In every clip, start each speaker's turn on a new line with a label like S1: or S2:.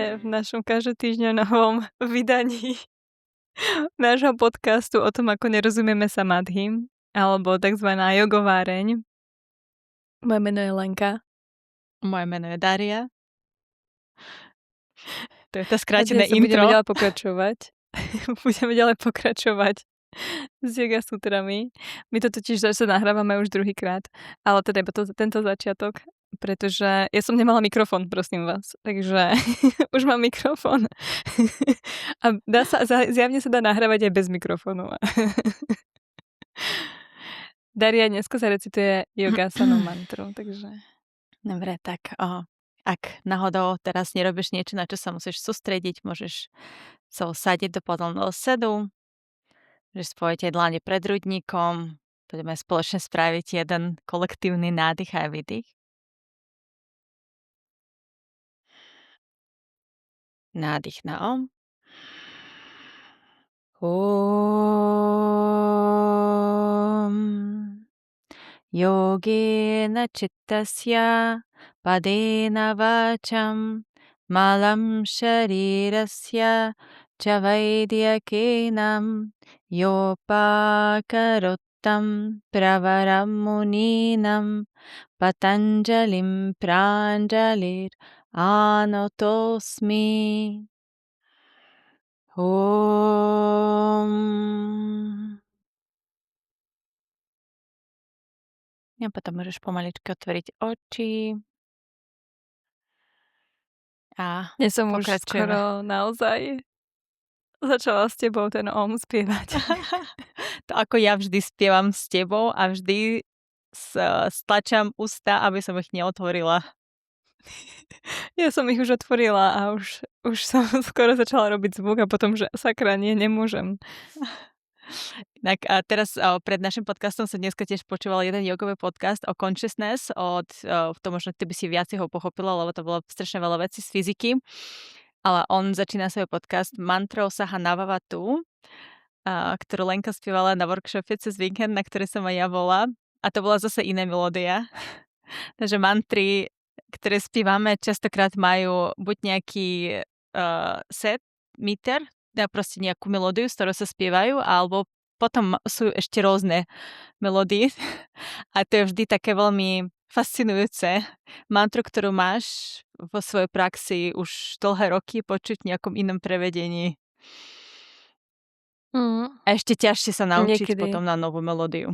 S1: Vítajte v našom každotýždňovom vydaní nášho podcastu o tom, ako nerozumieme samadhi, alebo takzvaná jogováreň. Moje meno je Lenka.
S2: Moje meno je Daria. To je to
S1: A
S2: skrátené
S1: dnes
S2: intro.
S1: Budeme ďalej pokračovať s yoga sutrami. My to totiž zase nahrávame už druhýkrát, ale teda iba tento začiatok, pretože ja som nemala mikrofón, prosím vás. Takže už mám mikrofón. A zjavne sa dá nahrávať aj bez mikrofónu. Daria dneska zarecituje yogasanu mantru, takže...
S2: Dobre, tak ak náhodou teraz nerobíš niečo, na čo sa musíš sústrediť, môžeš sa usadiť do pohodlného sedu, môžeš spojiť aj dlane pred hrudníkom, budeme spoločne spraviť jeden kolektívny nádych a výdych. Nádych na Om. Om. Yogena chittasya padena vacham malam sharirasya chavaidiyakenam yopakarottam pravaram muninam patanjalim pranjalir anotosmi. Om. A potom môžeš pomaličky otvoriť oči. A
S1: Ja som už
S2: pokračujeme.
S1: skoro naozaj začala s tebou ten Om spievať.
S2: To ako ja vždy spievam s tebou a vždy stlačam ústa, aby som ich neotvorila.
S1: Ja som ich už otvorila a už som skoro začala robiť zvuk a potom, že sakra, nemôžem.
S2: Tak a teraz pred našim podcastom som dneska tiež počúvala jeden jogový podcast o consciousness, to možno ty by si viac ho pochopila, lebo to bolo strašne veľa vecí z fyziky. Ale on začína svoj podcast mantrou Saha Navavatu, ktorú Lenka spievala na workshope cez víkend, na ktorý som aj ja bola. A to bola zase iná melódia. Takže mantry, ktoré spievame, častokrát majú buď nejaký set, meter, proste nejakú melódiu, z ktorou sa spievajú, alebo potom sú ešte rôzne melódie. A to je vždy také veľmi fascinujúce. Mantru, ktorú máš vo svojej praxi už dlhé roky, počuť v nejakom inom prevedení. A ešte ťažšie sa naučiť potom na novú melódiu.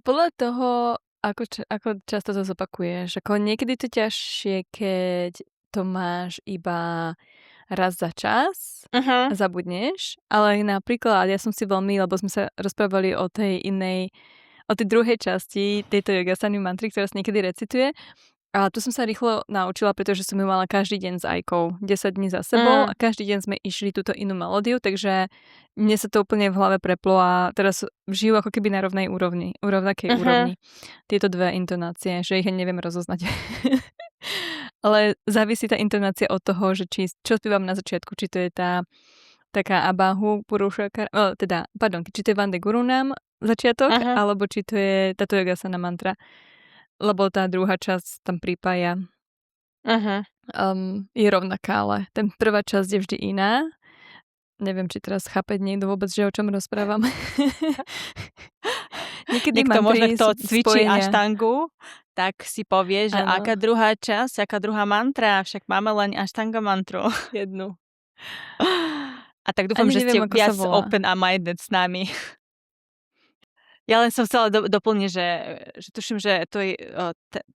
S1: Podľa toho, ako často to zopakuješ, ako niekedy to ťažšie, keď to máš iba raz za čas a zabudneš, ale napríklad ja som si veľmi, lebo sme sa rozprávali o tej druhej časti tejto yogasany mantry, ktorá sa niekedy recituje. A tu som sa rýchlo naučila, pretože som ju mala každý deň s Ajkou, 10 dní za sebou a každý deň sme išli túto inú melódiu, takže mne sa to úplne v hlave preplo a teraz žijú ako keby na rovnakej úrovni tieto dve intonácie, že ich neviem rozoznať. Ale závisí tá intonácia od toho, že čo spievam na začiatku, či to je tá taká Abahu Purušaka, či to je Vande Gurunam začiatok, alebo či to je táto yogasana mantra. Lebo tá druhá časť tam pripája. Je rovnaká, ale ten prvá časť je vždy iná. Neviem, či teraz chápe niekto vôbec, že o čom rozprávam.
S2: Niekto možno, kto cvičí aštangu, tak si povie, že aká druhá časť, aká druhá mantra, však máme len aštanga mantru.
S1: Jednu.
S2: A tak dúfam, že ste viac open a minded s nami. Ja len som chcela doplniť, že tuším, že to je,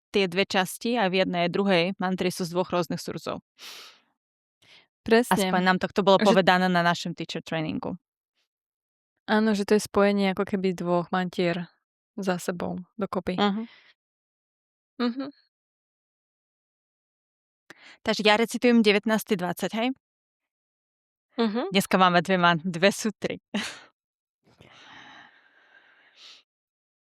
S2: tie dve časti, aj v jednej a druhej mantry sú z dvoch rôznych surzov.
S1: Presne.
S2: Aspoň nám to bolo povedané na našom teacher tréningu.
S1: Áno, že to je spojenie ako keby dvoch mantier za sebou dokopy.
S2: Takže ja recitujem 19.20, hej? Dneska máme dve sutry.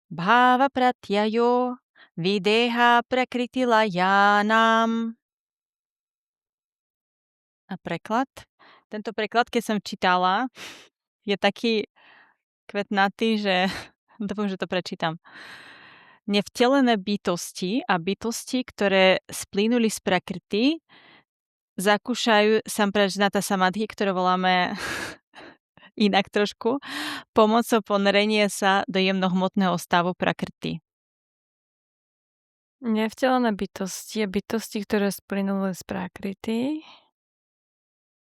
S2: Bhava pratyayo videha prakriti layanam. A preklad? Tento preklad, keď som čítala, je taký kvetnatý, že dúfam, že to prečítam. nevtelené bytosti a bytosti, ktoré splynuli z prakrty, zakúšajú samprajnata samadhi, ktoré voláme inak trošku, pomocou ponorenia sa do jemnohmotného stavu prakrty.
S1: Nevtelené bytosti a bytosti, ktoré splynuli z prakrty,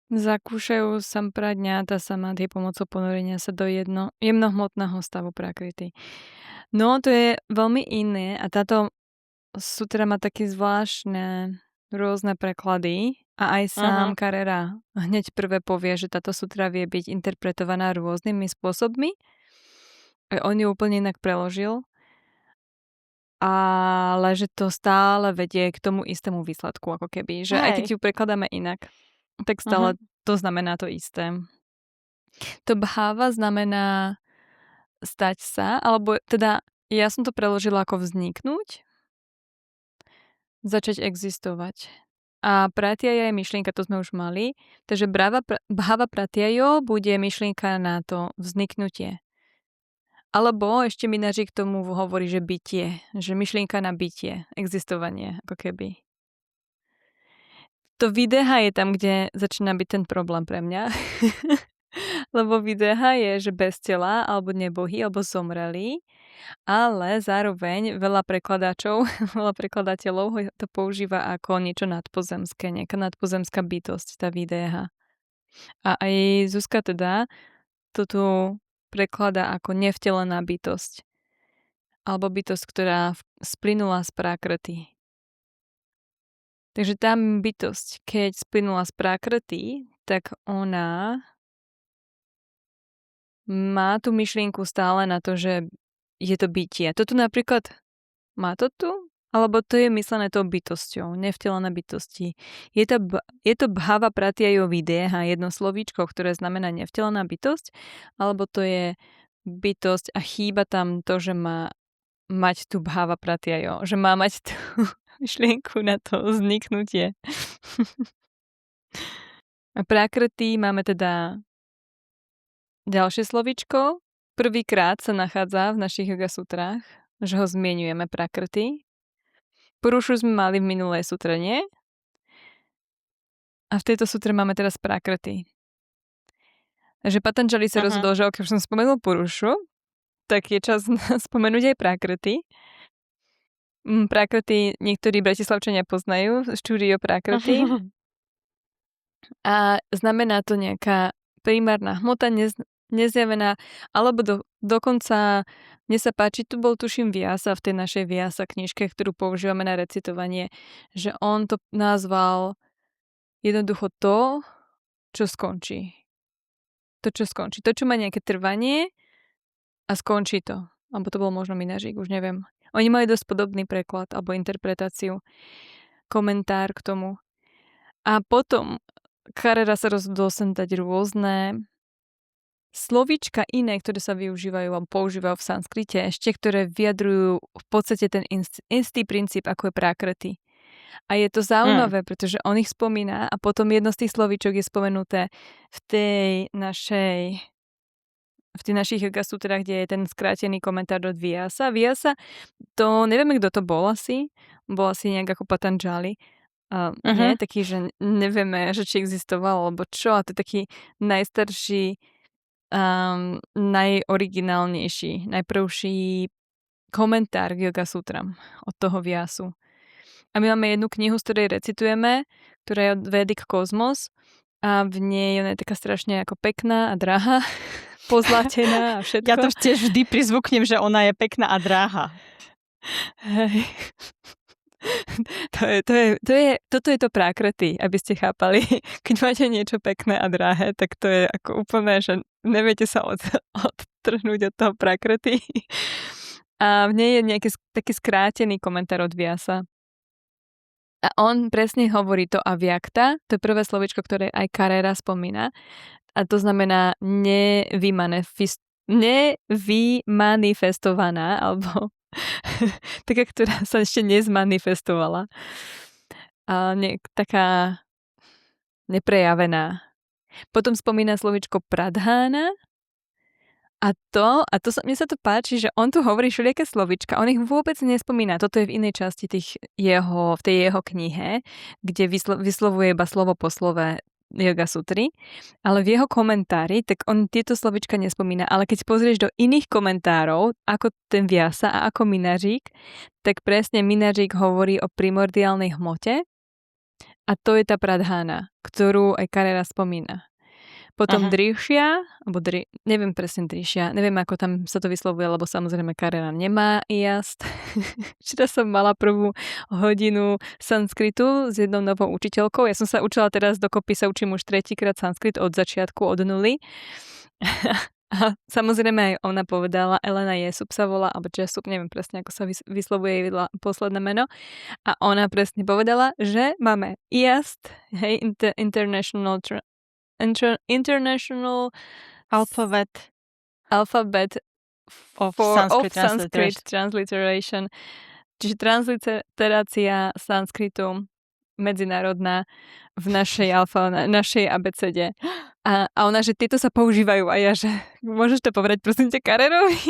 S1: zakúšajú samprajnata samadhi pomocou ponorenia sa do jemnohmotného stavu prakrty. No, to je veľmi iné a táto sutra má také zvláštne rôzne preklady a aj sám Carrera hneď prvé povie, že táto sutra vie byť interpretovaná rôznymi spôsobmi. On ju úplne inak preložil, ale že to stále vedie k tomu istému výsledku, ako keby. Že aj keď ju prekladáme inak, tak stále to znamená to isté. To bháva znamená stať sa, alebo teda ja som to preložila ako vzniknúť, začať existovať. A pratyaya je myšlienka, to sme už mali, takže bhava pratyayo bude myšlienka na to vzniknutie. Alebo ešte Minaži k tomu hovorí, že bytie, že myšlienka na bytie, existovanie, ako keby. To videha je tam, kde začína byť ten problém pre mňa. Lebo videha je, že bez tela, alebo nebohy, alebo zomreli, ale zároveň veľa prekladačov, veľa prekladateľov to používa ako niečo nadpozemské, nejaká nadpozemská bytosť, tá videha. A aj Zuzka teda to tu prekladá ako nevtelená bytosť. Alebo bytosť, ktorá splynula z prakrty. Takže tá bytosť, keď splynula z prakrty, tak ona má tú myšlienku stále na to, že je to bytie. Toto napríklad má to tu? Alebo to je myslené tou bytosťou, nevtelené bytosti. Je to bhava pratyayo videha, jedno slovíčko, ktoré znamená nevtelená bytosť, alebo to je bytosť a chýba tam to, že má mať tu bhava pratyayo, že má mať tú myšlienku na to vzniknutie. A prakrty máme teda ďalšie slovíčko. Prvýkrát sa nachádza v našich yoga sutrách, že ho zmienujeme prakrty. Purušu sme mali v minulej sutre, nie? A v tejto sutre máme teraz prakrty. Takže Patanjali sa rozhodol, že keď som spomenul Purušu, tak je čas spomenúť aj prakrty. Prakrty niektorí bratislavčania poznajú, štúdio prakrty. A znamená to nejaká primárna hmota, nezjavená, alebo dokonca, mne sa páči, tu bol tuším Vyasa v tej našej Vyasa knižke, ktorú používame na recitovanie, že on to nazval jednoducho to, čo skončí. To, čo skončí. To, čo má nejaké trvanie a skončí to. Alebo to bol možno Minažík, už neviem. Oni mali dosť podobný preklad alebo interpretáciu, komentár k tomu. A potom Carrera sa rozhodol sem dať rôzne slovíčka iné, ktoré sa využívajú a používajú v sanskrite, ešte ktoré vyjadrujú v podstate ten istý princíp, ako je prakrty. A je to zaujímavé, pretože on ich spomína a potom jedno z tých slovíčok je spomenuté v tých našich yoga sutrách, kde je ten skrátený komentár od Vyasa. Vyasa, to nevieme, kto to bol asi. Bol asi nejak ako Patanjali. Nie, taký, že nevieme, že či existoval, alebo čo. A to je taký najstarší, najoriginálnejší, najprvší komentár k yoga sutram od toho Vyasu. A my máme jednu knihu, z ktorej recitujeme, ktorá je od Vedic Cosmos a v nej ona je taká strašne ako pekná a drahá, pozlatená a všetko.
S2: Ja to tiež vždy prizvuknem, že ona je pekná a dráha.
S1: Hej. Toto je to prakrty, aby ste chápali. Keď máte niečo pekné a drahé, tak to je ako úplne, že neviete sa odtrhnúť od toho prakrty. A v nej je nejaký taký skrátený komentár od Vyasa. A on presne hovorí to avyakta, to je prvé slovičko, ktoré aj Carrera spomína. A to znamená nevymanifestovaná, alebo taká, ktorá sa ešte nezmanifestovala. A taká neprejavená. Potom spomína slovičko pradhána Mne sa to páči, že on tu hovorí všelijaké slovička, on ich vôbec nespomína. Toto je v inej časti v tej jeho knihe, kde vyslovuje iba slovo po slove Yoga Sutry, ale v jeho komentári, tak on tieto slovička nespomína, ale keď pozrieš do iných komentárov, ako ten Vyasa a ako Minařík, tak presne Minařík hovorí o primordiálnej hmote a to je tá pradhána, ktorú aj Carrera spomína. Potom Drishya, neviem presne Drishya, neviem ako tam sa to vyslovuje, lebo samozrejme Carrera nemá jazd. Včera som mala prvú hodinu sanskritu s jednou novou učiteľkou. Ja som sa učila teraz dokopy, sa učím už tretíkrát sanskrit od začiatku, od nuly. A samozrejme aj ona povedala, Elena Jesup sa volá, alebo Jesup, neviem presne, ako sa vyslovuje jej posledné meno. A ona presne povedala, že máme IAST, hej, International
S2: Alphabet
S1: of Sanskrit Transliteration. Čiže transliterácia sanskritu medzinárodná v našej abecede. A ona, že tieto sa používajú. A ja, že môžeš to povedať prosím ťa Carrerovi?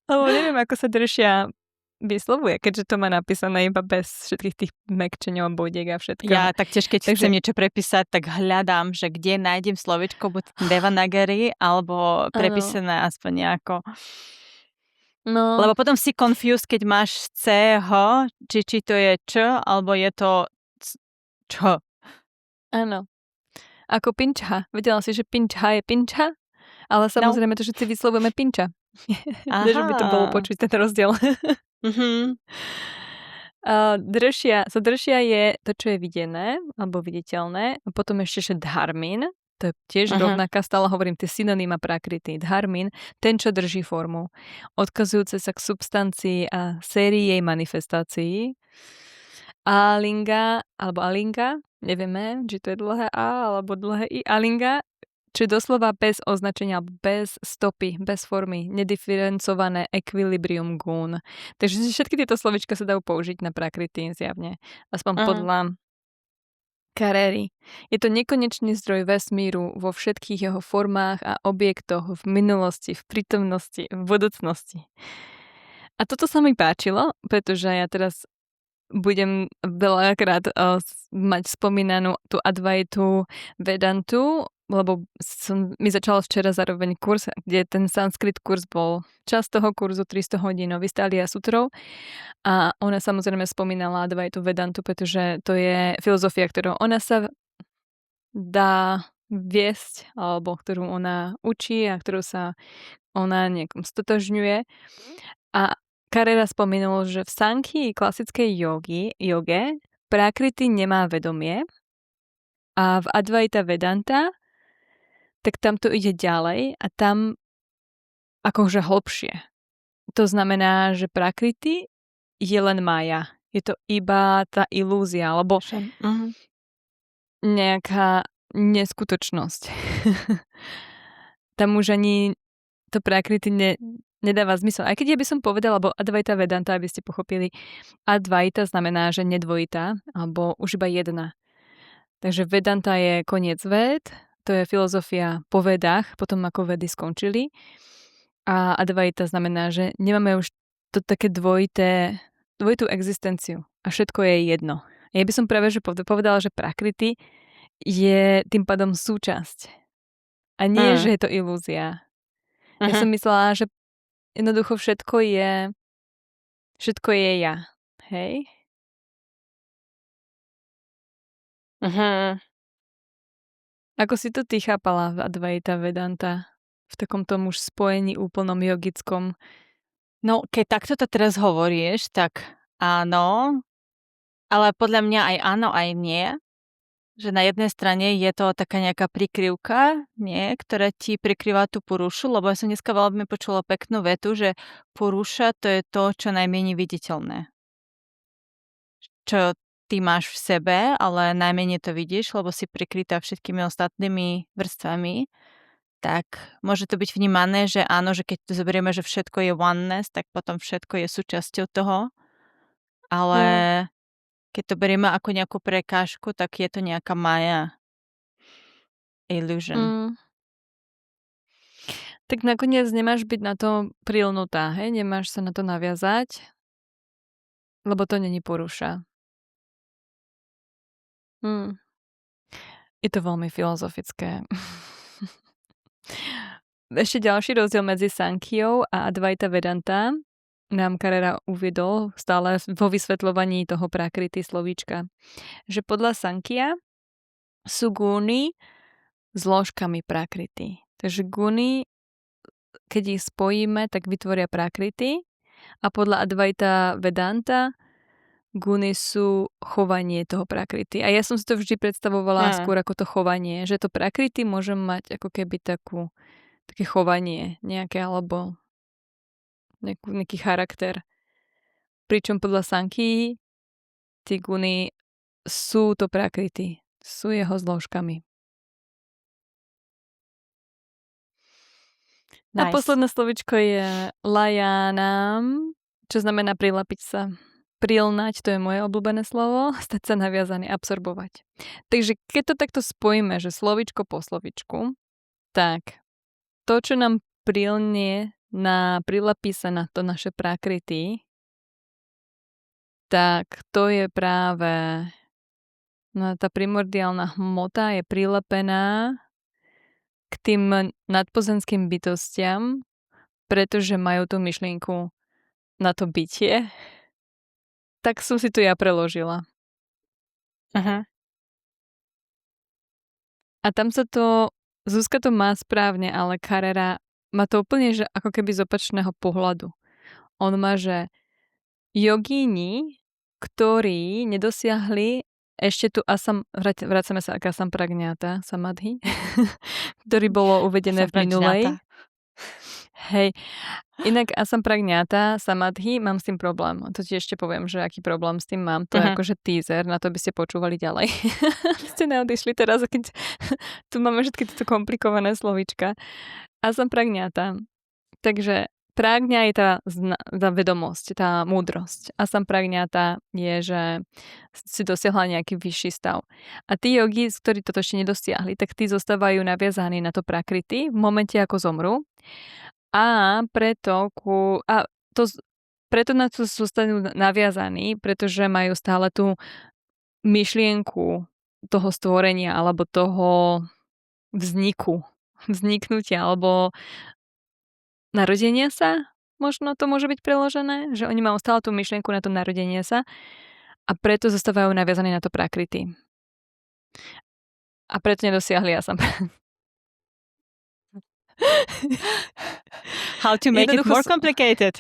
S1: Alebo neviem, ako sa Drishya vyslovuje, keďže to má napísané iba bez všetkých tých mekčeňov, bodiek a všetko.
S2: Ja taktiež, keď chcem niečo prepísať, tak hľadám, že kde nájdem slovičko, buď Devanagari, alebo prepísané aspoň nejako. No. Lebo potom si confused, keď máš CH, či to je Č, alebo je to Č.
S1: Áno. Ako pinčha. Vedela si, že pinčha je pinčha? Ale samozrejme to, že si vyslovujeme pinča. Že by to bolo počuť ten rozdiel. Drshya je to, čo je videné alebo viditeľné. A potom ešte dharmin. To je tiež rovnaká, stále hovorím tie synonýma prakrity. Dharmin, ten, čo drží formu. Odkazujúce sa k substancii a sérii jej manifestácií. Alinga, alebo alinga, nevieme, či to je dlhé A alebo dlhé I. Alinga, či doslova bez označenia, bez stopy, bez formy, nediferencované equilibrium gún. Takže všetky tieto slovička sa dajú použiť na prakriti zjavne. Aspoň podľa Carrery. Je to nekonečný zdroj vesmíru vo všetkých jeho formách a objektoch v minulosti, v prítomnosti, v budúcnosti. A toto sa mi páčilo, pretože ja teraz budem veľakrát mať spomínanú tú Advaitu Vedantu, lebo mi začal včera zároveň kurz, kde ten sanskrit kurz bol časť toho kurzu 300 hodín Vistália Sutrov a ona samozrejme spomínala Advaitu Vedantu, pretože to je filozofia, ktorou ona sa dá viesť, alebo ktorú ona učí a ktorú sa ona niekom stotožňuje. A Carrera spomenul, že v Sankhyi klasickej joge prakriti nemá vedomie a v Advaita Vedanta tak tam to ide ďalej a tam akože hlbšie. To znamená, že prakriti je len mája. Je to iba tá ilúzia, alebo nejaká neskutočnosť. Tam už ani to prakriti nedáva zmysel. Aj keď ja by som povedala, alebo Advaita Vedanta, aby ste pochopili, Advaita znamená, že nedvojitá, alebo už iba jedna. Takže Vedanta je koniec ved, to je filozofia po vedách, potom ako vedy skončili. A Advaita znamená, že nemáme už to také dvojitú existenciu. A všetko je jedno. Ja by som práve že povedala, že prakriti je tým pádom súčasť. A nie, že je to ilúzia. Ja som myslela, že jednoducho všetko je ja. Hej? Ako si to ty chápala v Advaita Vedanta? V takomto už spojení úplnom jogickom?
S2: No, keď takto to teraz hovoríš, tak áno, ale podľa mňa aj áno, aj nie. Že na jednej strane je to taká nejaká prikryvka, nie, ktorá ti prikrýva tú purušu, lebo ja som dneska veľmi počula peknú vetu, že puruša to je to, čo najmenej viditeľné. Čo ty máš v sebe, ale najmenej to vidíš, lebo si prikrytá všetkými ostatnými vrstvami, tak môže to byť vnímané, že áno, že keď to zoberieme, že všetko je oneness, tak potom všetko je súčasťou toho, ale keď to berieme ako nejakú prekážku, tak je to nejaká maja. Illusion.
S1: tak nakoniec nemáš byť na to prilnutá, hej? Nemáš sa na to naviazať, lebo to není poruša. Je to veľmi filozofické. Ešte ďalší rozdiel medzi Sankhyou a Advaita Vedanta nám Carrera uviedol stále vo vysvetľovaní toho prakriti slovíčka, že podľa Sankhya sú guny zložkami prakriti. Takže guny, keď ich spojíme, tak vytvoria prakriti a podľa Advaita Vedanta guny sú chovanie toho prakriti. A ja som si to vždy predstavovala skôr ako to chovanie, že to prakriti môžem mať ako keby také chovanie nejaké alebo nejaký charakter. Pričom podľa Sankhy tie guny sú to prakriti, sú jeho zložkami. Nice. A posledné slovičko je layanam, čo znamená prilapiť sa. Prilnať, to je moje obľúbené slovo, stať sa naviazaný, absorbovať. Takže keď to takto spojíme, že slovičko po slovičku, tak to, čo nám prilnie prilapí sa na to naše prakriti, tak to je práve tá primordiálna hmota je prilepená k tým nadpozemským bytostiam, pretože majú tú myšlienku na to bytie. Tak som si to ja preložila.
S2: Aha.
S1: A tam sa to, Zuzka to má správne, ale Carrera má to úplne, že ako keby z opačného pohľadu. On má, že jogíni, ktorí nedosiahli ešte tu vracame sa k asampragňata samadhi, ktorý bolo uvedené v minulej. Hej. Inak asampragňata samadhi, mám s tým problém. To ti ešte poviem, že aký problém s tým mám. To je akože teaser, na to by ste počúvali ďalej. Ste neodišli teraz, keď tu máme všetky tieto komplikované slovíčka. Asampragňata. Takže prágňa je tá vedomosť, tá múdrosť. Asampragňata je, že si dosiahla nejaký vyšší stav. A tí jogi, ktorí toto ešte nedosiahli, tak tí zostávajú naviazaní na to prakriti v momente, ako zomrú. A preto na to zostanú naviazaní, pretože majú stále tú myšlienku toho stvorenia alebo toho vzniknutia alebo narodenia sa. Možno to môže byť preložené, že oni majú stále tú myšlienku na to narodenie sa a preto zostávajú naviazaní na to prakriti. A preto nedosiahli
S2: How to make it more complicated.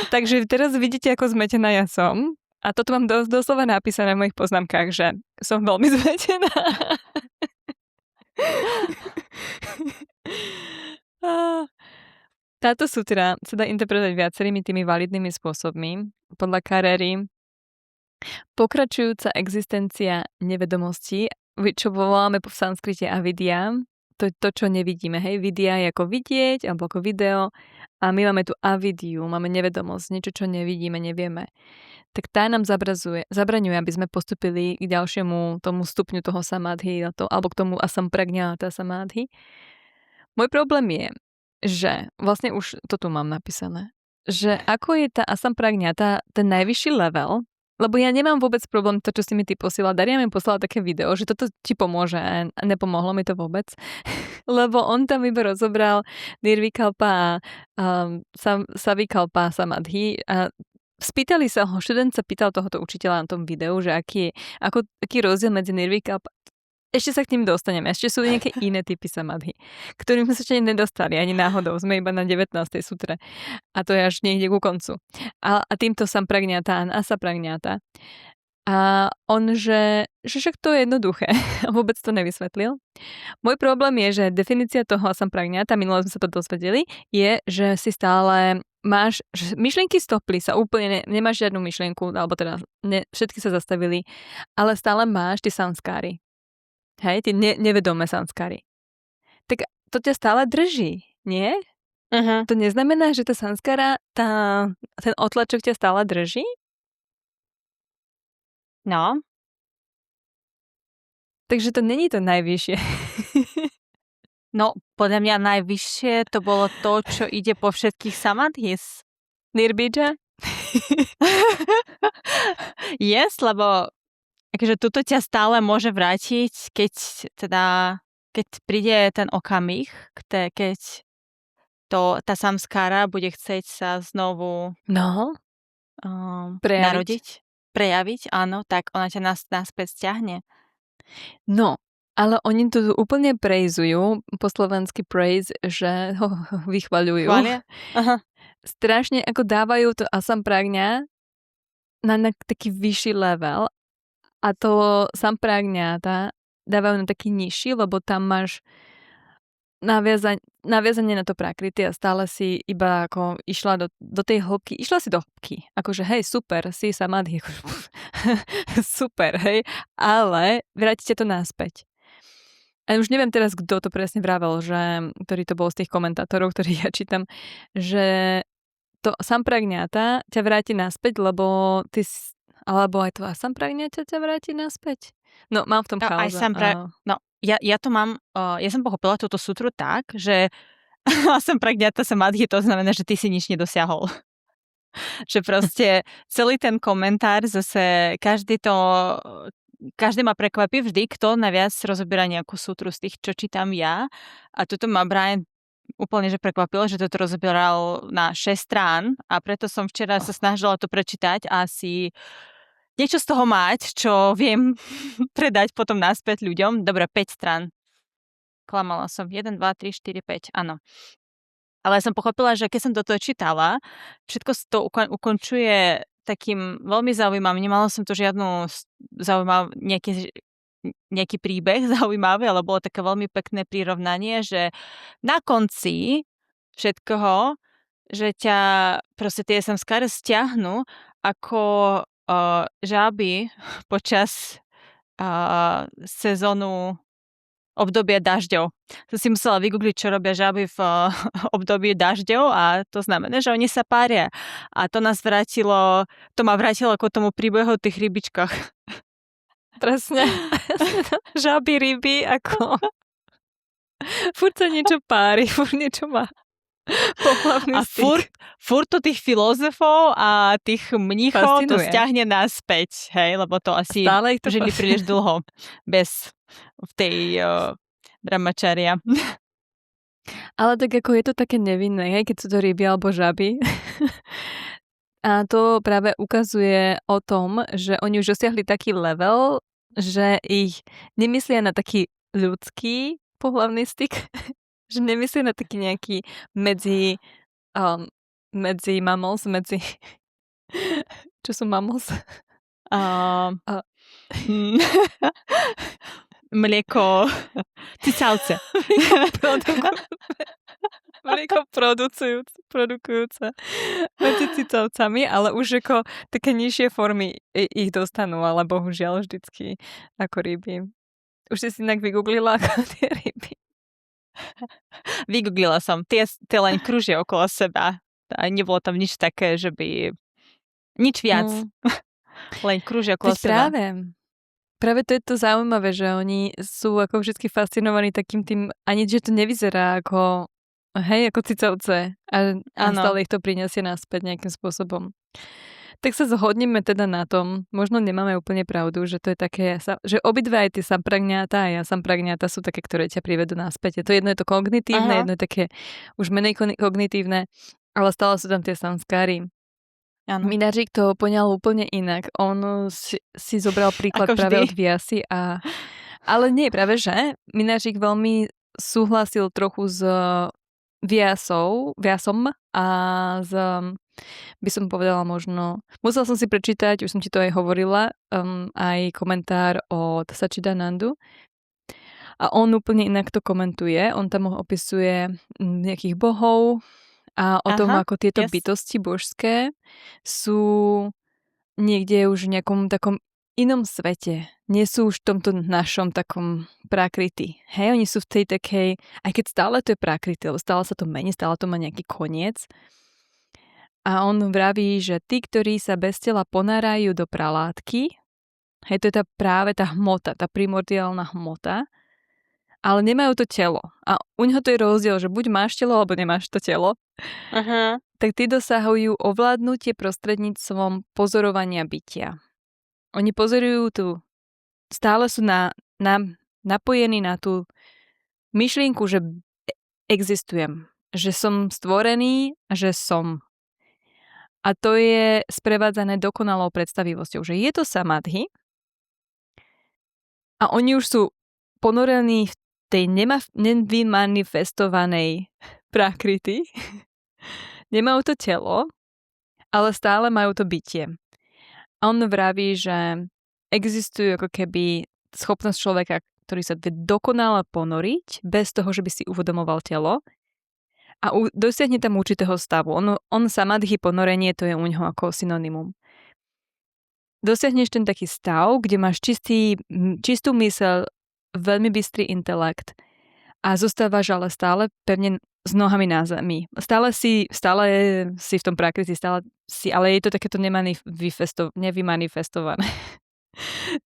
S1: Takže teraz vidíte, ako zmetená ja som. A toto mám doslova napísané v mojich poznámkach, že som veľmi zmetená. Táto sutra sa dá interpretovať viacerými tými validnými spôsobmi. Podľa Carrery pokračujúca existencia nevedomosti, čo voláme v sanskrite avidya, to je to, čo nevidíme. Hej, vidya je ako vidieť, alebo ako video. A my máme tu avidyu, máme nevedomosť, niečo, čo nevidíme, nevieme. Tak tá nám zabraňuje, aby sme postupili k ďalšiemu tomu stupňu toho samadhi, alebo k tomu asampragňata samadhi. Môj problém je, že vlastne už to tu mám napísané, že ako je tá asampragňata ten najvyšší level. Lebo ja nemám vôbec problém to, čo si mi ty posielal. Daria mi poslala také video, že toto ti pomôže a nepomohlo mi to vôbec. Lebo on tam iba rozobral Nirvikalpa a Savikalpa samadhi a spýtali sa ho, študent sa pýtal tohoto učiteľa na tom videu, že aký rozdiel medzi Nirvikalpa. Ešte sa k ním dostaneme. Ešte sú nejaké iné typy samadhi, ktorým sme sa ešte nedostali ani náhodou. Sme iba na 19. sutre. A to je až niekde ku koncu. A týmto sampragňata a asapragňata. A on, že však to je jednoduché. Vôbec to nevysvetlil. Môj problém je, že definícia toho asampragňata, minule sme sa to dozvedeli, je, že si stále máš, že myšlienky stopli sa úplne, nemáš žiadnu myšlienku, alebo teda všetky sa zastavili, ale stále máš tie sanskáry. Hej, tie nevedomé sanskáry. Tak to ťa stále drží, nie?
S2: Uh-huh.
S1: To neznamená, že tá sanskára, ten otlačok ťa stále drží?
S2: No.
S1: Takže to není to najvyššie.
S2: No, podľa mňa najvyššie to bolo to, čo ide po všetkých samadhis.
S1: Nirbidža?
S2: Yes, lebo akože tuto ťa stále môže vrátiť, keď príde ten okamih, keď tá samskára bude chcieť sa znovu narodiť, prejaviť, áno, tak ona ťa naspäť stiahne.
S1: No, ale oni to úplne praizujú, po slovensky praise, že ho vychvaľujú.
S2: Chvália? Aha.
S1: Strašne ako dávajú to asampragňa na taký vyšší level a to sampragňáta dávajú na taký nižší, lebo tam máš naviazanie na to prakrity a stále si iba ako išla do tej hĺbky. Išla si do hĺbky. Akože hej, super, si samadhi. Super, hej. Ale vrátite to naspäť. A už neviem teraz, kto to presne vravel, ktorý to bol z tých komentátorov, ktorých ja čítam, že to sampragňáta ťa vráti naspäť, lebo alebo aj to asampragňáta ťa vráti naspäť. No, mám v tom chaos.
S2: No, ja to mám, ja som pochopila túto sutru tak, že asampragňáta samadhi, to znamená, že ty si nič nedosiahol. Že proste celý ten komentár zase každý ma prekvapí vždy, kto naviac rozoberá nejakú sutru z tých, čo čítam ja. A toto ma Brian úplne že prekvapilo, že toto rozoberal na 6 strán a preto som včera sa snažila to prečítať a si niečo z toho mať, čo viem predať potom naspäť ľuďom. Dobre, 5 strán. Klamala som. 1, 2, 3, 4, 5. Áno. Ale som pochopila, že keď som toto čítala, všetko to ukončuje takým veľmi zaujímavým. Nemala som to žiadnu nejaký príbeh zaujímavý, ale bolo také veľmi pekné prirovnanie, že na konci všetkoho, že ťa proste tie samskáry stiahnu ako žáby počas sezónu obdobie dažďov. Som si musela vygoogliť, čo robia žáby v období dažďov a to znamená, že oni sa pária. A to ma vrátilo ako tomu príbehu o tých rybičkách.
S1: Presne. Žáby, ryby, ako furt sa niečo pári, furt niečo má pohlavný styk.
S2: Furt to tých filozofov a tých mníchov to stiahne naspäť, hej, lebo to asi žili príliš dlho bez v tej brahmačaria.
S1: Ale tak ako je to také nevinné, hej, keď sú to ryby alebo žaby. A to práve ukazuje o tom, že oni už dosiahli taký level, že ich nemyslia na taký ľudský pohlavný styk, že nemyslia na taký nejaký medzi mammals, čo sú mammals?
S2: Mlieko cicavce.
S1: Mlieko produkujúce medzi cicavcami, ale už ako také nižšie formy ich dostanú, ale bohužiaľ vždycky ako ryby. Už si inak vygooglila ako tie ryby?
S2: Vygooglila som. Tie len krúžia okolo seba. A nebolo tam nič také, že by... Nič viac. Len krúžia okolo seba.
S1: Práve to je to zaujímavé, že oni sú ako vždy fascinovaní takým tým, ani že to nevyzerá ako cicavce a stále ich to prinesie naspäť nejakým spôsobom. Tak sa zhodneme teda na tom, možno nemáme úplne pravdu, že to je také, že obidve aj tie sampragňáta a sampragňáta sú také, ktoré ťa privedú naspäť. Jedno je to kognitívne, jedno je také už menej kognitívne, ale stále sú tam tie samskáry. Minařík to poňal úplne inak. On si zobral príklad práve od Vyasy ale nie, práve že Minařík veľmi súhlasil trochu s Vyasom a by som povedala možno, musela som si prečítať, už som ti to aj hovorila, aj komentár od Sačidanandu. A on úplne inak to komentuje. On tam opisuje nejakých bohov, a o tom, ako tieto bytosti božské sú niekde už v nejakom takom inom svete. Nie sú už v tomto našom takom prakriti. Hej, oni sú v tej takej, aj keď stále to je prakriti, lebo stále sa to mení, stále to má nejaký koniec. A on vraví, že tí, ktorí sa bez tela ponárajú do pralátky, hej, to je práve tá hmota, tá primordiálna hmota. ale nemajú to telo. A u neho to je rozdiel, že buď máš telo, alebo nemáš to telo. Tak tí dosahujú ovládnutie prostredníctvom pozorovania bytia. Oni pozorujú stále sú napojení na tú myšlienku, že existujem, že som stvorený a že som. A to je sprevádzané dokonalou predstavivosťou, že je to samadhi a oni už sú ponorení v tej nevymanifestovanej prakriti. Nemajú to telo, ale stále majú to bytie. A on vraví, že existuje ako keby schopnosť človeka, ktorý sa vie dokonale ponoriť bez toho, že by si uvedomoval telo a dosiahne tam určitého stavu. On samadhi ponorenie, to je u neho ako synonymum. Dosiahneš ten taký stav, kde máš čistú myseľ, veľmi bystrý intelekt a zostávaš ale stále pevne s nohami na zemi. Stále si v tom prakriti, ale je to takéto nevymanifestované.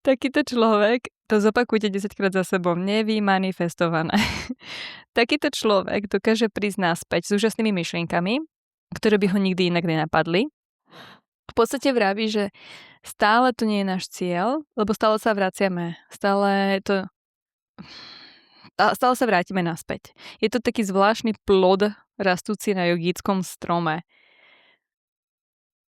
S1: Takýto človek, to zopakujte 10-krát za sebou, nevymanifestované. Takýto človek dokáže prísť naspäť s úžasnými myšlienkami, ktoré by ho nikdy inak nenapadli. V podstate vraví, že stále to nie je náš cieľ, lebo stále sa vraciame. Stále sa vrátime naspäť. Je to taký zvláštny plod rastúci na jogickom strome.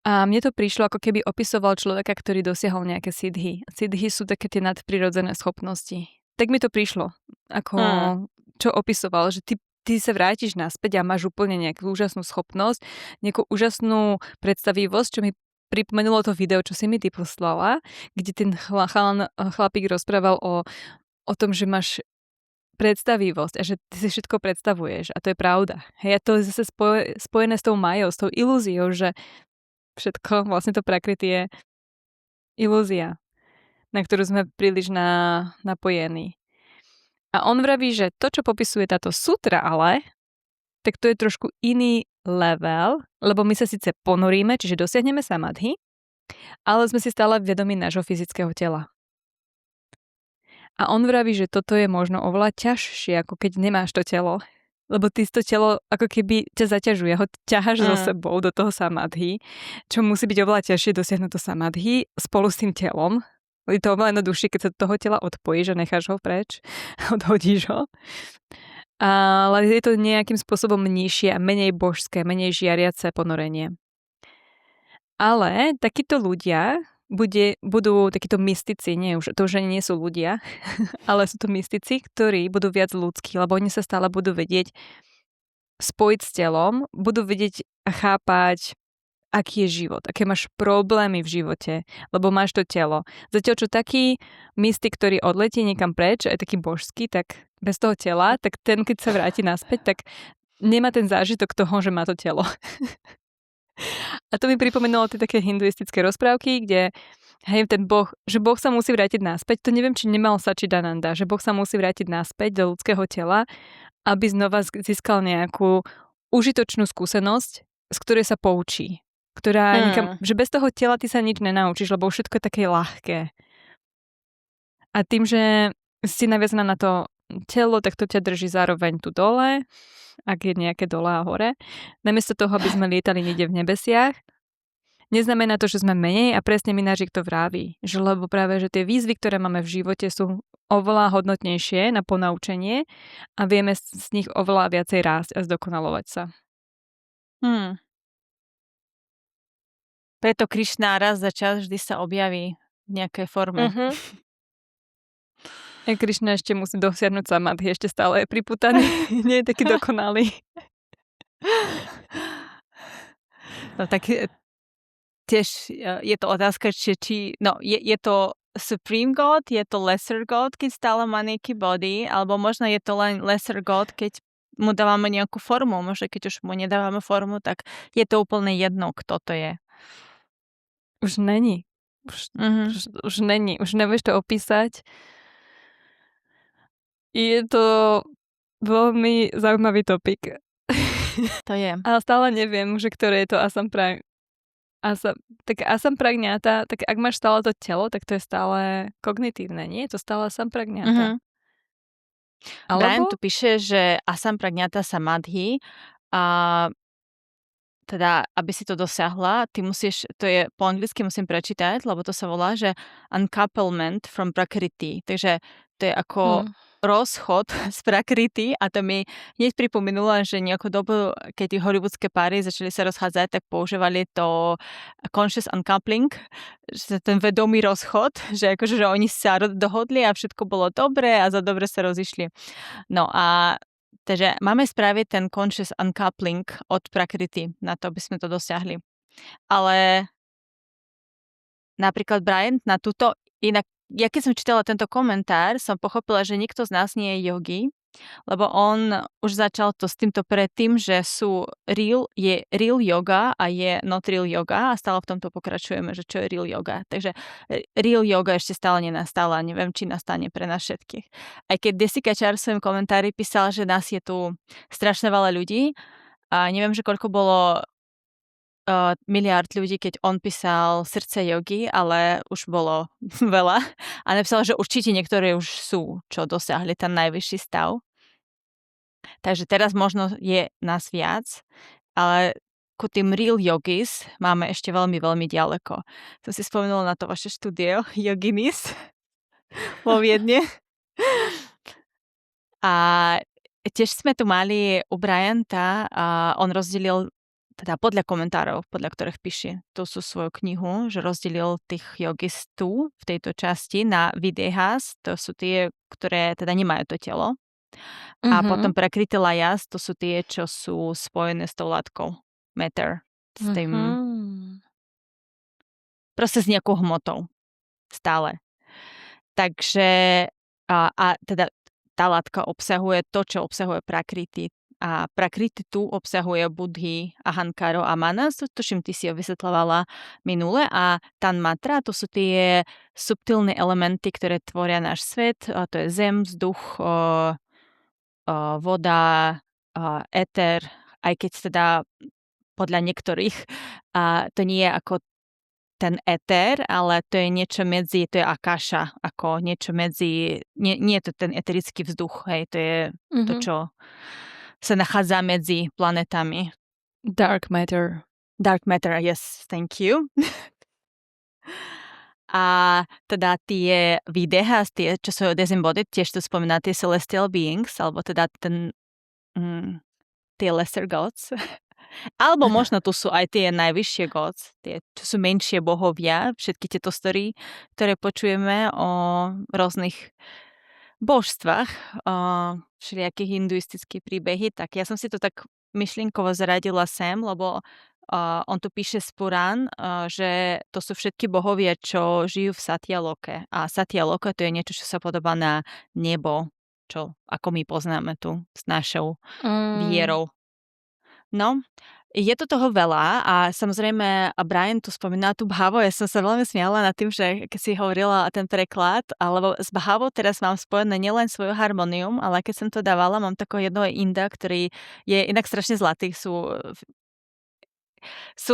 S1: A mne to prišlo, ako keby opisoval človeka, ktorý dosiahol nejaké siddhi. Siddhi sú také tie nadprirodzené schopnosti. Tak mi to prišlo, ako čo opisoval, že ty sa vrátiš naspäť a máš úplne nejakú úžasnú schopnosť, nejakú úžasnú predstavivosť, čo mi pripomenulo to video, čo si mi ty poslala, kde ten chlapík rozprával o tom, že máš predstavivosť a že ty si všetko predstavuješ a to je pravda. Hej, a to je zase spojené s tou majou, s tou ilúziou, že všetko, vlastne to prakriti je ilúzia, na ktorú sme príliš napojení. A on vraví, že to, čo popisuje táto sutra ale, tak to je trošku iný level, lebo my sa síce ponoríme, čiže dosiahneme samadhi, ale sme si stále vedomí nášho fyzického tela. A on vraví, že toto je možno oveľa ťažšie, ako keď nemáš to telo. Lebo ty to telo ako keby ťa zaťažuje, ho ťaháš so sebou do toho samadhi, čo musí byť oveľa ťažšie dosiahnuť to samadhi spolu s tým telom. Je to oveľa jednoduchšie, keď sa toho tela odpojíš a necháš ho preč, odhodíš ho. Ale je to nejakým spôsobom nižšie a menej božské, menej žiariace ponorenie. Ale takíto ľudia budú takíto mystici, to už nie sú ľudia, ale sú to mystici, ktorí budú viac ľudskí, lebo oni sa stále budú vedieť spojiť s telom, budú vedieť a chápať, aký je život, aké máš problémy v živote, lebo máš to telo. Zatiaľ, čo taký mystik, ktorý odletí niekam preč, aj taký božský, tak bez toho tela, tak ten, keď sa vráti naspäť, tak nemá ten zážitok toho, že má to telo. A to mi pripomenulo tie také hinduistické rozprávky, kde ten Boh, že Boh sa musí vrátiť naspäť. To neviem, či nemal Sačidananda, že Boh sa musí vrátiť naspäť do ľudského tela, aby znova získal nejakú užitočnú skúsenosť, z ktorej sa poučí. Že bez toho tela ty sa nič nenaučíš, lebo všetko je také ľahké. A tým, že si naviazaná na to telo, tak to ťa drží zároveň tu dole, ak je nejaké dole a hore. Namiesto toho, aby sme lietali niekde v nebesiach, neznamená to, že sme menej a presne Minářik to vraví. Že lebo práve, že tie výzvy, ktoré máme v živote sú oveľa hodnotnejšie na ponaučenie a vieme z nich oveľa viacej rásť a zdokonalovať sa.
S2: Preto Krišna raz za čas vždy sa objaví v nejakej forme.
S1: Krišna ešte musí dosiahnuť samadhi, ešte stále je priputaný, nie je taký dokonalý.
S2: No tak tiež je to otázka, je to Supreme God, je to Lesser God, keď stále má nejaký body, alebo možno je to len Lesser God, keď mu dávame nejakú formu, možno keď už mu nedávame formu, tak je to úplne jedno, kto to je.
S1: Už není. Už není. Už nevieš to opísať. Je to veľmi zaujímavý topik.
S2: To je.
S1: Ale stále neviem, že ktoré je to asampragňata, tak ak máš stále to telo, tak to je stále kognitívne, nie? Je to stále asampragňata.
S2: Brian
S1: Alebo?
S2: tu píše, že Asam Pragnata Samadhi a teda, aby si to dosiahla, ty musíš, to je po anglicky musím prečítať, lebo to sa volá, že uncouplement from prakriti. Takže to je ako rozchod z prakriti a to mi hneď pripomenulo, že nejakú dobu, keď tí hollywoodske páry začali sa rozchádzať, tak používali to conscious uncoupling, že ten vedomý rozchod, že akože že oni sa dohodli a všetko bolo dobré a za dobre sa rozišli. No a takže máme spraviť ten conscious uncoupling od prakriti na to, aby sme to dosiahli. Ale napríklad Brian na túto, inak ja keď som čítala tento komentár, som pochopila, že nikto z nás nie je yogi, lebo on už začal to s týmto predtým, že je real yoga a je not real yoga a stále v tomto pokračujeme, že čo je real yoga. Takže real yoga ešte stále nenastala, neviem, či nastane pre nás všetkých. Aj keď Jessica Char v svojom komentári písala, že nás je tu strašne veľa ľudí a neviem, že koľko bolo miliárd ľudí, keď on písal Srdce jogy, ale už bolo veľa. A napísal, že určite niektorí už sú, čo dosiahli ten najvyšší stav. Takže teraz možno je nás viac, ale ku tým real yogis máme ešte veľmi, veľmi ďaleko. Som si spomenula na to vaše štúdio Yoginis vo Viedne. A tiež sme tu mali u Bryanta a on rozdelil teda podľa komentárov, podľa ktorých píše tú svoju knihu, že rozdelil tých yogis tu, v tejto časti, na videhas, to sú tie, ktoré teda nemajú to telo. A potom prakriti layas, to sú tie, čo sú spojené s tou látkou. Matter. S tým... Proste s nejakou hmotou. Stále. Takže a teda tá látka obsahuje to, čo obsahuje prakriti. A prakriti tu obsahuje Budhy, Ahankaro a Manas, tuším, ty si ho vysvetľovala minule. A Tanmatra, to sú tie subtilné elementy, ktoré tvoria náš svet. A to je zem, vzduch, voda, éter, aj keď teda podľa niektorých to nie je ako ten éter, ale to je niečo medzi, to je akáša, ako niečo medzi, nie je to ten eterický vzduch, hej, to je to, čo sa nachádza medzi planetami.
S1: Dark matter.
S2: Dark matter, yes, thank you. A teda tie videhas, tie, čo sú disembodied, tiež tu spomína tie celestial beings, alebo teda tie lesser gods. Alebo možno tu sú aj tie najvyššie gods, tie, čo sú menšie bohovia, všetky tieto story, ktoré počujeme o rôznych božstvách, všelijakých hinduistických príbehy, tak ja som si to tak myšlienkovo zaradila sem, lebo on tu píše z Purán, že to sú všetky bohovia, čo žijú v Satyaloke. A Satyaloka to je niečo, čo sa podobá na nebo, čo ako my poznáme tu s našou vierou. No, je to toho veľa a samozrejme Brian tu spomínal tú Bhavo, ja som sa veľmi smiala nad tým, že keď si hovorila ten preklad, alebo s Bhavo teraz mám spojené nielen svoju harmonium, ale keď som to dávala, mám takého jednoho Inda, ktorý je inak strašne zlatý, sú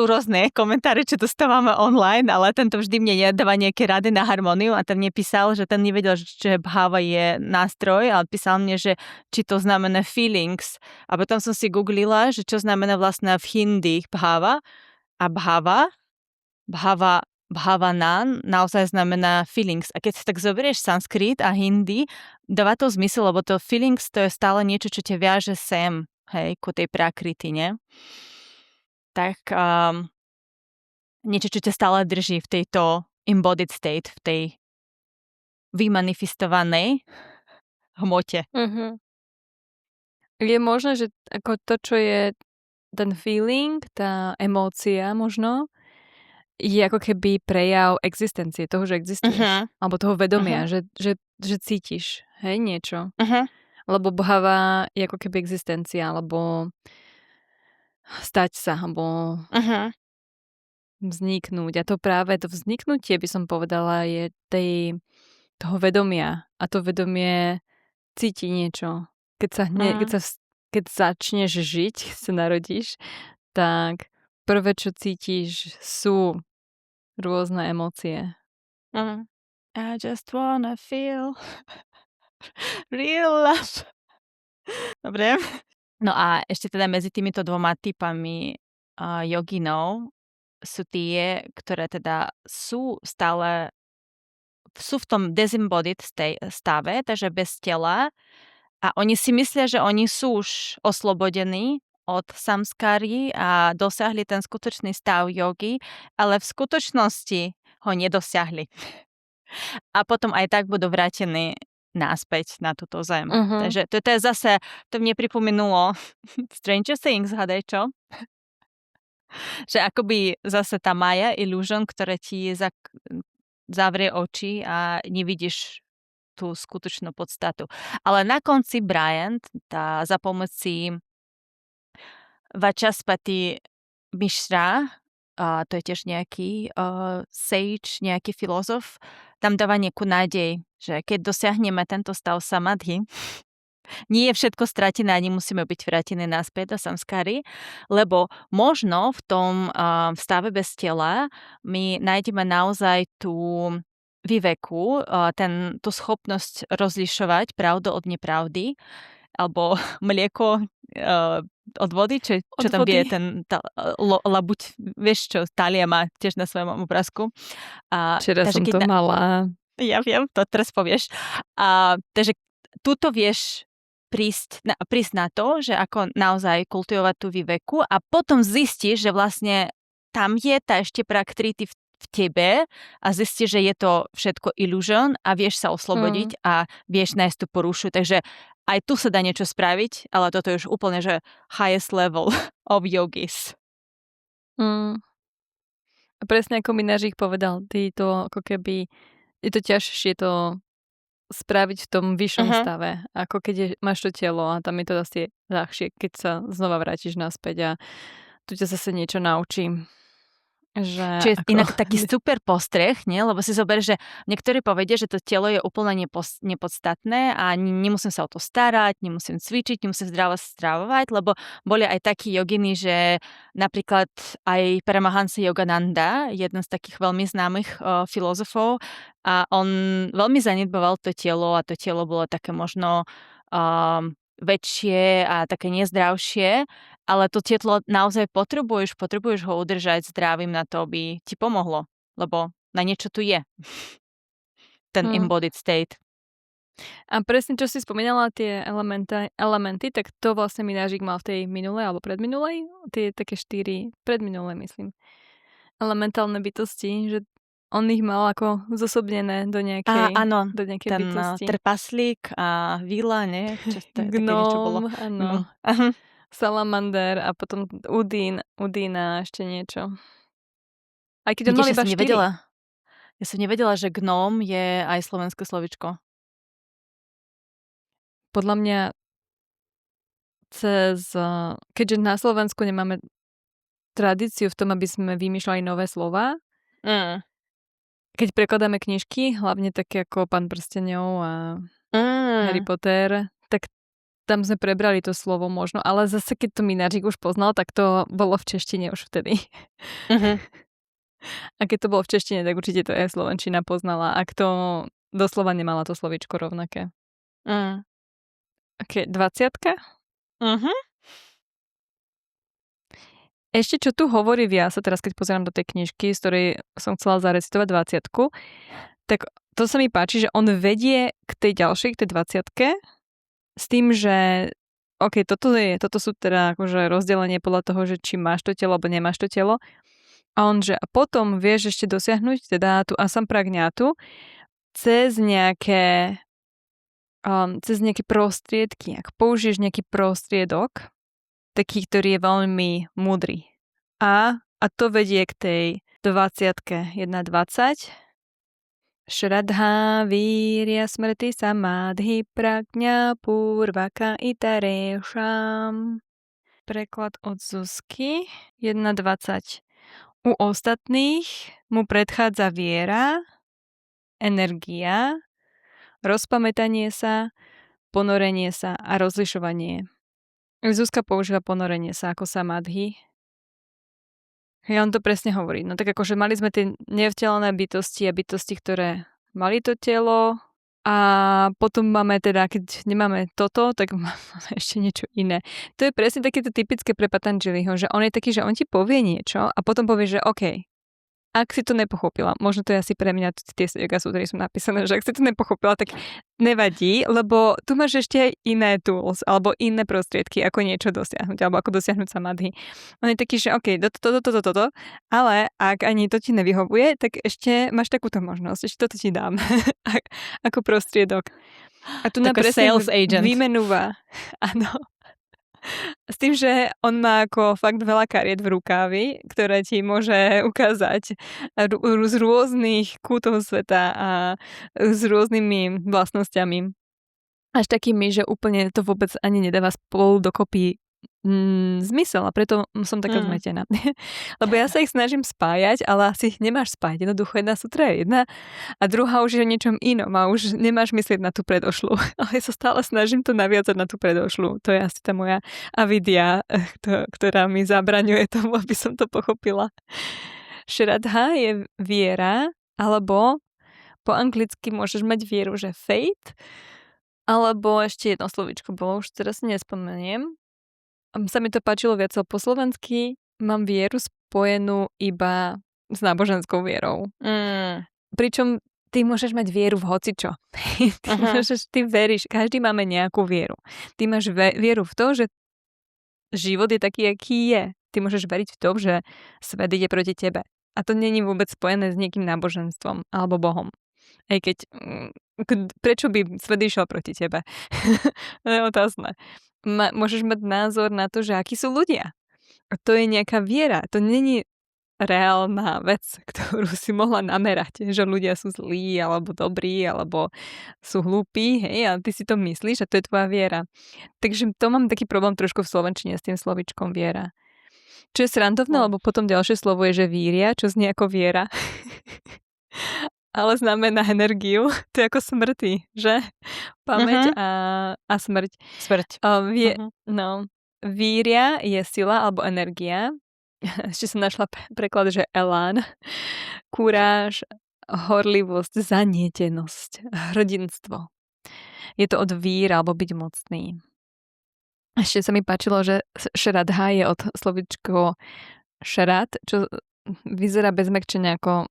S2: rôzne komentáre, čo dostávame online, ale tento vždy mne dáva nejaké rady na harmóniu a ten mne písal, že ten nevedel, že Bhava je nástroj, ale písal mne, že či to znamená feelings. A potom som si googlila, že čo znamená vlastne v hindi Bhava a Bhavanan naozaj znamená feelings. A keď si tak zoberieš sanskrit a hindi, dáva to zmysel, lebo to feelings to je stále niečo, čo ťa viaže sem, hej, ku tej prakriti, ne? Tak niečo, čo ťa stále drží v tejto embodied state, v tej vymanifestovanej hmote.
S1: Je možné, že ako to, čo je ten feeling, tá emócia možno, je ako keby prejav existencie, toho, že existuješ. Alebo toho vedomia, že cítiš, hej, niečo. Lebo Bhava je ako keby existencia, alebo stať sa, alebo vzniknúť. A to práve to vzniknutie, by som povedala, je toho vedomia. A to vedomie cíti niečo. Keď začneš žiť, keď sa narodíš, tak prvé, čo cítiš, sú rôzne emócie.
S2: I just wanna feel. Real love. Dobre. No a ešte teda medzi týmito dvoma typami joginov sú tie, ktoré teda sú stále sú v tom disembodied stave, takže bez tela a oni si myslia, že oni sú už oslobodení od samskári a dosiahli ten skutočný stav jogy, ale v skutočnosti ho nedosiahli. A potom aj tak budú vrátení naspäť na túto zem. Takže to je zase, to mne pripomenulo Stranger Things, hadej čo? Že akoby zase tá Maya illusion, ktoré ti zavrie oči a nevidíš tú skutočnú podstatu. Ale na konci Bryant za pomoci Vachaspati Mishra, a to je tiež nejaký sage, nejaký filozof, tam dáva nejakú nádej, že keď dosiahneme tento stav samadhi, nie je všetko stratené a nemusíme byť vrátení naspäť do samskáry, lebo možno v tom stave bez tela my nájdeme naozaj tú výveku, tú schopnosť rozlišovať pravdu od nepravdy, alebo mlieko od vody, čo tam vie tá labuť, vieš čo, Talia má tiež na svojom obrázku.
S1: Včera som to mala.
S2: Ja viem, to teraz povieš. Takže tuto vieš prísť na to, že ako naozaj kultivovať tú výveku a potom zistíš, že vlastne tam je tá ešte praktrity v tebe a zistíš, že je to všetko illusion a vieš sa oslobodiť a vieš nájsť tú porušu. Takže aj tu sa dá niečo spraviť, ale toto je už úplne, že highest level of yogis.
S1: A presne ako mi Nažík povedal, ty to ako keby, je to ťažšie to spraviť v tom vyššom stave, ako keď máš to telo a tam je to asi ľahšie, keď sa znova vrátiš naspäť a tu ťa zase niečo naučím.
S2: Čo je inak taký super postreh, nie? Lebo si zober, že niektorí povedia, že to telo je úplne nepodstatné a nemusím sa o to starať, nemusím cvičiť, nemusím zdravo stravovať, lebo boli aj takí jogini, že napríklad aj Paramahansa Yogananda, jeden z takých veľmi známych filozofov, a on veľmi zanedbával to telo a to telo bolo také možno väčšie a také nezdravšie, ale to telo naozaj potrebuješ ho udržať zdravým na to, aby ti pomohlo, lebo na niečo tu je. Ten embodied state.
S1: A presne, čo si spomínala, tie elementy, tak to vlastne Minážik mal v tej minulej alebo predminulej, tie také 4, predminulej myslím, elementálne bytosti, že on ich mal ako zosobnené do nejakej, do nejakej
S2: ten
S1: bytosti.
S2: Trpaslík a víla, nie?
S1: Gnóm, áno. Salamander a potom Udín a ešte niečo. Aj keď on mal iba 4.
S2: Ja som nevedela, že gnóm je aj slovenské slovičko.
S1: Podľa mňa keďže na Slovensku nemáme tradíciu v tom, aby sme vymýšľali nové slova, keď prekladáme knižky, hlavne také ako Pán prstenov a Harry Potter, tak tam sme prebrali to slovo možno, ale zase keď to Mináčik už poznal, tak to bolo v češtine už vtedy. A keď to bolo v češtine, tak určite to aj slovenčina poznala, ak to doslova nemala to slovíčko rovnaké. Okay, 20? Ešte čo tu hovorí Vyasa, teraz keď pozerám do tej knižky, z ktorej som chcela zarecitovať 20, tak to sa mi páči, že on vedie k tej ďalšej, k tej 20, s tým, že toto sú teda akože rozdelenie podľa toho, že či máš to telo, alebo nemáš to telo. A on, že a potom vieš ešte dosiahnuť teda tú asampragňátu cez nejaké prostriedky. Ak použiješ nejaký prostriedok, taký, ktorý je veľmi múdry. A to vedie k tej 20, 1.20. Shraddha vírya smrti samadhi prajna purvaka itarešam. Preklad od Zuzky 1.20. U ostatných mu predchádza viera, energia, rozpamätanie sa, ponorenie sa a rozlišovanie. Zuzka používa ponorenie sa ako samadhi. Ja on to presne hovorí. No tak akože mali sme tie nevtelené bytosti a bytosti, ktoré mali to telo A potom máme teda, keď nemáme toto, tak máme ešte niečo iné. To je presne takéto typické pre Patanjaliho, že on je taký, že on ti povie niečo a potom povie, že OK, ak si to nepochopila, možno to je asi pre mňa, tie yoga sutry sú napísané, že ak si to nepochopila, tak nevadí, lebo tu máš ešte aj iné tools, alebo iné prostriedky, ako niečo dosiahnuť, alebo ako dosiahnuť samadhi. On je taký, že OK, toto, ale ak ani to ti nevyhovuje, tak ešte máš takúto možnosť, ešte toto ti dám ako prostriedok. A tu nám presne vymenúva. Áno. S tým, že on má ako fakt veľa kariet v rukávi, ktoré ti môže ukázať z rôznych kútov sveta a s rôznymi vlastnosťami. Až takými, že úplne to vôbec ani nedáva spolu dokopy zmysel a preto som taká zmetená. Lebo ja sa ich snažím spájať, ale asi ich nemáš spájať. Jednoducho jedna sutra je jedna a druhá už je o niečom inom a už nemáš myslieť na tú predošlú. Ale ja sa stále snažím to naviazať na tú predošlú. To je asi tá moja avidia, ktorá mi zabraňuje tomu, aby som to pochopila. Shraddha je viera, alebo po anglicky môžeš mať vieru, že faith, alebo ešte jedno slovíčko bolo, už teraz si nespomeniem. Sa mi to páčilo viac po slovensky. Mám vieru spojenú iba s náboženskou vierou. Pričom ty môžeš mať vieru v hocičo. Ty veríš, každý máme nejakú vieru. Ty máš vieru v to, že život je taký, aký je. Ty môžeš veriť v to, že svet ide proti tebe. A to není vôbec spojené s nejakým náboženstvom alebo Bohom. Aj keď, prečo by svet išiel proti tebe? To je otázne. Môžeš mať názor na to, že akí sú ľudia. A to je nejaká viera. To není reálna vec, ktorú si mohla namerať, že ľudia sú zlí, alebo dobrí, alebo sú hlúpi, hej, a ty si to myslíš a to je tvoja viera. Takže to mám taký problém trošku v slovenčine s tým slovičkom viera. Čo je srandovné, lebo potom ďalšie slovo je, že víria, čo znie ako viera. Ale znamená energiu. To je ako smrti, že? Pamäť a smrť. No, víria je sila alebo energia. Ešte som našla preklad, že elán. Kúráž, horlivosť, zanietenosť, hrdinstvo. Je to od víra alebo byť mocný. Ešte sa mi páčilo, že šradha je od slovičko šrad, čo vyzerá bez mäkčenia ako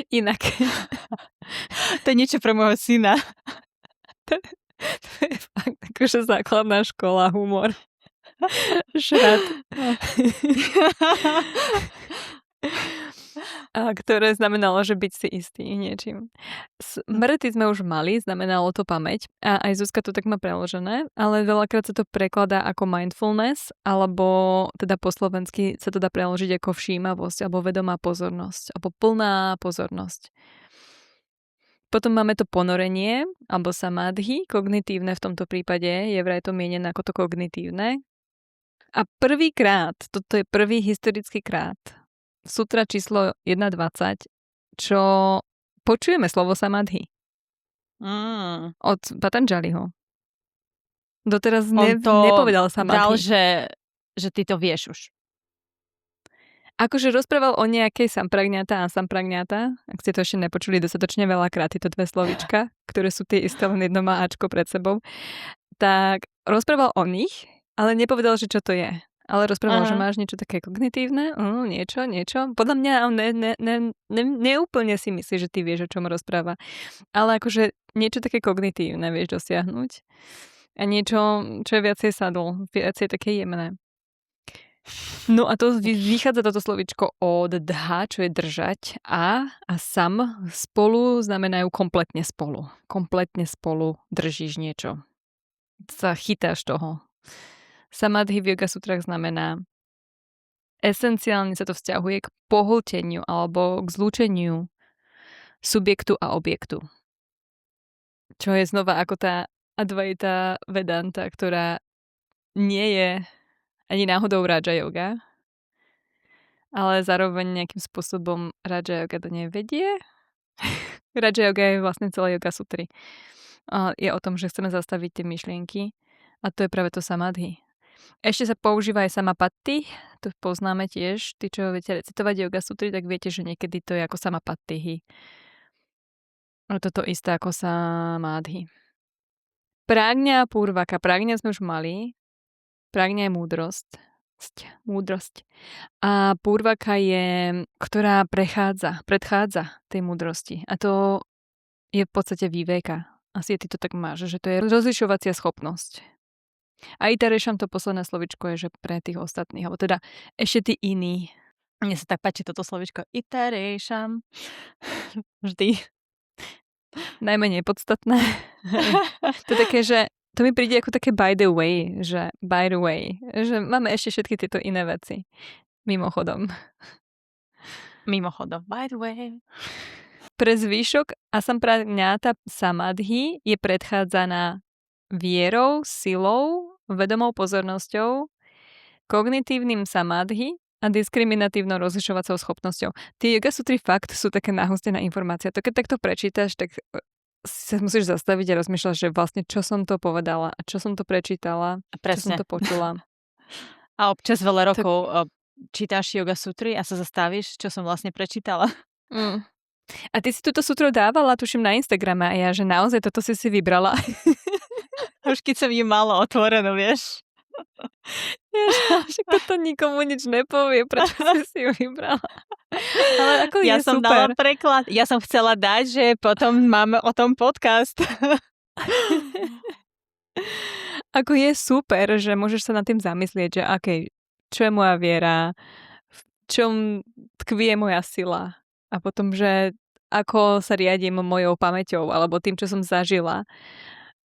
S1: inak.
S2: To je niečo pre môjho syna.
S1: To je fakt akože základná škola, humor. Šrad. Ktoré znamenalo, že byť si istý niečím. Smrti sme už mali, znamenalo to pamäť. A aj Zuzka to tak má preložené, ale veľakrát sa to prekladá ako mindfulness, alebo teda po slovensky sa to dá preložiť ako všímavosť, alebo vedomá pozornosť, alebo plná pozornosť. Potom máme to ponorenie, alebo samadhi, kognitívne v tomto prípade, je vraj to mienené ako to kognitívne. A prvýkrát, toto je prvý historický krát, sutra číslo 1.20, čo počujeme slovo samadhi. Od Patanjaliho. Doteraz nepovedal samadhi.
S2: Dal, že ty to vieš už.
S1: Akože rozprával o nejakej sampragňata a sampragňata, ak ste to ešte nepočuli dostatočne veľakrát, tieto dve slovíčka, ktoré sú tie isté, len jedno má Ačko pred sebou, tak rozprával o nich, ale nepovedal, že čo to je. Ale rozprával, že máš niečo také kognitívne, niečo. Podľa mňa on neúplne si myslí, že ty vieš, o čom rozpráva. Ale akože niečo také kognitívne vieš dosiahnuť. A niečo, čo je viacej sadl, viacej také jemné. No a to vychádza toto slovičko od dha, čo je držať, a sam spolu znamenajú kompletne spolu. Kompletne spolu držíš niečo. Sa chytáš toho. Samadhi v Yoga sutrách znamená, esenciálne sa to vzťahuje k pohlteniu alebo k zlúčeniu subjektu a objektu. Čo je znova ako tá Advaita Vedanta, ktorá nie je ani náhodou Raja Yoga, ale zároveň nejakým spôsobom Raja Yoga do nej vedie. Raja Yoga je vlastne celá Yoga sutry. Je o tom, že chceme zastaviť tie myšlienky a to je práve to samadhi. Ešte sa používa aj samapatti, to poznáme tiež. Tí, čo viete recitovať Yoga sutry, tak viete, že niekedy to je ako samapattihi. Toto isté ako samádhy. Prágňa a púrvaka. Prágňa sme už mali. Prágňa je múdrosť. A púrvaka je, ktorá predchádza tej múdrosti. A to je v podstate výveka. Asi ty to tak máš, že to je rozlišovacia schopnosť. A itarešam to posledné slovičko je, že pre tých ostatných, alebo teda ešte tí iní.
S2: Mne sa tak páči toto slovičko itarešam. Vždy.
S1: Najmenej podstatné. To je také, že to mi príde ako také by the way, že máme ešte všetky tieto iné veci. Mimochodom,
S2: by the way.
S1: Pre zvyšok asampragnáta samadhi je predchádzaná vierou, silou, vedomou pozornosťou, kognitívnym samadhi a diskriminatívnou rozlišovacou schopnosťou. Tie yoga sutry fakt sú také nahustená informácia. To keď takto prečítaš, tak sa musíš zastaviť a rozmýšľať, že vlastne čo som to povedala a čo som to prečítala, čo som to počula.
S2: A občas veľa rokov čítáš yoga sutry a sa zastavíš, čo som vlastne prečítala.
S1: A ty si túto sutru dávala, tuším, na Instagrame a ja, že naozaj toto si vybrala.
S2: Už keď som ju mala otvorenú, vieš.
S1: Však toto nikomu nič nepovie, prečo si ju vybrala. Ale ako
S2: ja
S1: je
S2: som
S1: super.
S2: Dala preklad. Ja som chcela dať, že potom máme o tom podcast.
S1: Ako je super, že môžeš sa nad tým zamyslieť, že čo je moja viera, v čom tkvie moja sila a potom, že ako sa riadím mojou pamäťou alebo tým, čo som zažila.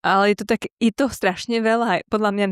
S1: Ale je to strašne veľa, podľa mňa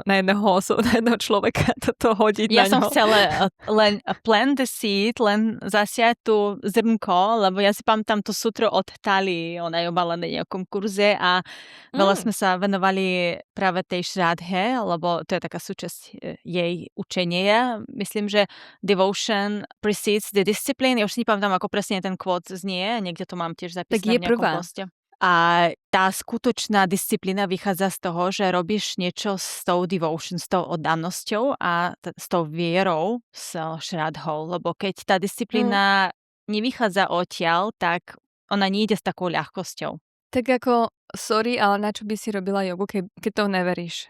S1: na jedného človeka toto hodiť na ňo.
S2: Ja som chcela len plant the seed, len zasiať tú zrnko, lebo ja si pamätám tú sutru od Tali, ona ju mala na nejakom kurze a veľa sme sa venovali práve tej šrádhe, lebo to je taká súčasť jej učenia. Myslím, že devotion precedes the discipline. Ja už si nepamätám, ako presne ten kvót znie, niekde to mám tiež zapísané v nejakom poste. A tá skutočná disciplína vychádza z toho, že robíš niečo s tou devotion, s tou oddanosťou a s tou vierou, s šradhou. Lebo keď tá disciplína nevychádza odtiaľ, tak ona nejde s takou ľahkosťou.
S1: Tak ako, sorry, ale na čo by si robila jogu, keď to neveríš?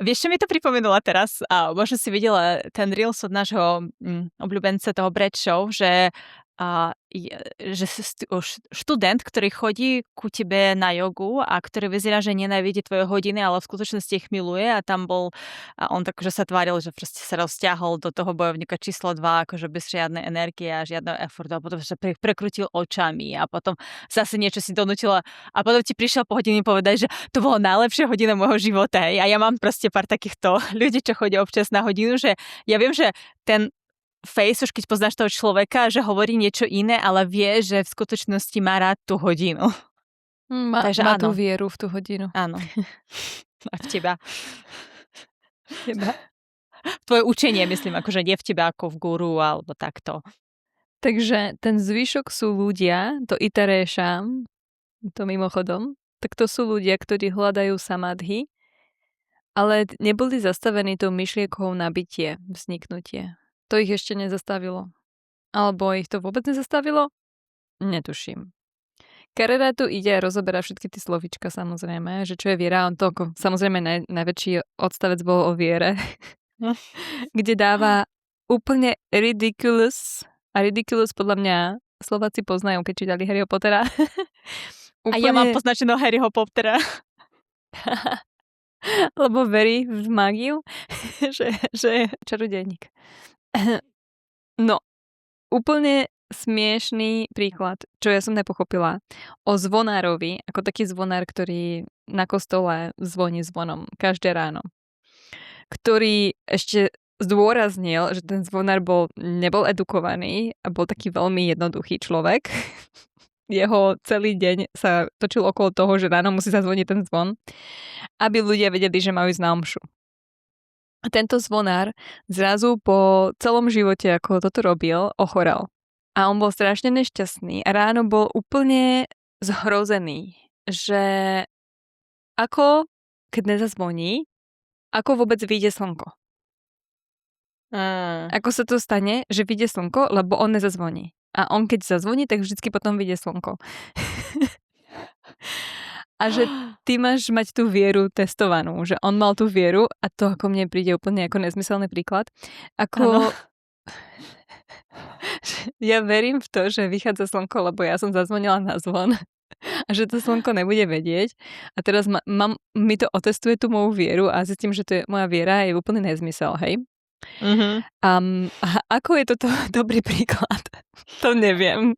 S2: Vieš, čo mi to pripomenula teraz? A možno si videla ten reels od nášho obľúbenca toho Brad Show, že študent, ktorý chodí ku tebe na jogu a ktorý vyzerá, že nenávidí tvoje hodiny, ale v skutočnosti ich miluje a on tak, že sa tváril, že proste sa rozťahol do toho bojovníka číslo 2, akože bez žiadnej energie a žiadneho effortu a potom sa prekrutil očami a potom zase niečo si donútila a potom ti prišiel po hodine povedať, že to bolo najlepšia hodina môjho života. A ja mám proste pár takýchto ľudí, čo chodia občas na hodinu, že ja viem, že ten face, už keď poznáš toho človeka, že hovorí niečo iné, ale vie, že v skutočnosti má rád tú hodinu.
S1: Takže má tú vieru v tú hodinu.
S2: Áno. A v teba. Tvoje učenie, myslím, akože nie v teba ako v guru, alebo takto.
S1: Takže ten zvyšok sú ľudia, to itarešam, to mimochodom, tak to sú ľudia, ktorí hľadajú samadhi, ale neboli zastavení tou myšlienkou nabitie, vzniknutie. To ich ešte nezastavilo. Alebo ich to vôbec nezastavilo? Netuším. Carrera tu ide a rozoberá všetky tie slovíčka, samozrejme, že čo je viera. On to, samozrejme, najväčší odstavec bol o viere, kde dáva úplne ridiculous. A ridiculous podľa mňa Slováci poznajú, keď čítali Harryho Pottera.
S2: Úplne... A ja mám poznačeného Harryho Pottera.
S1: Lebo verí v mágiu, že je čarodejník. No, úplne smiešný príklad, čo ja som nepochopila, o zvonárovi, ako taký zvonár, ktorý na kostole zvoní zvonom každé ráno. Ktorý ešte zdôraznil, že ten zvonár nebol edukovaný a bol taký veľmi jednoduchý človek. Jeho celý deň sa točil okolo toho, že ráno musí zazvoniť ten zvon, aby ľudia vedeli, že majú ísť na omšu. A tento zvonár zrazu po celom živote, ako toto robil, ochorel. A on bol strašne nešťastný a ráno bol úplne zhrozený, že ako, keď nezazvoní, ako vôbec vyjde slnko. Ako sa to stane, že vyjde slnko, lebo on nezazvoní. A on keď zazvoní, tak vždycky potom vidie slnko. A že ty máš mať tú vieru testovanú, že on mal tú vieru a to ako mne príde úplne ako nezmyselný príklad. Ako... Ja verím v to, že vychádza slnko, lebo ja som zazvonila na zvon a že to slnko nebude vedieť. A teraz mi to otestuje tú moju vieru a zistím, že to je, moja viera je úplný nezmysel, hej? Ako je toto dobrý príklad? To neviem.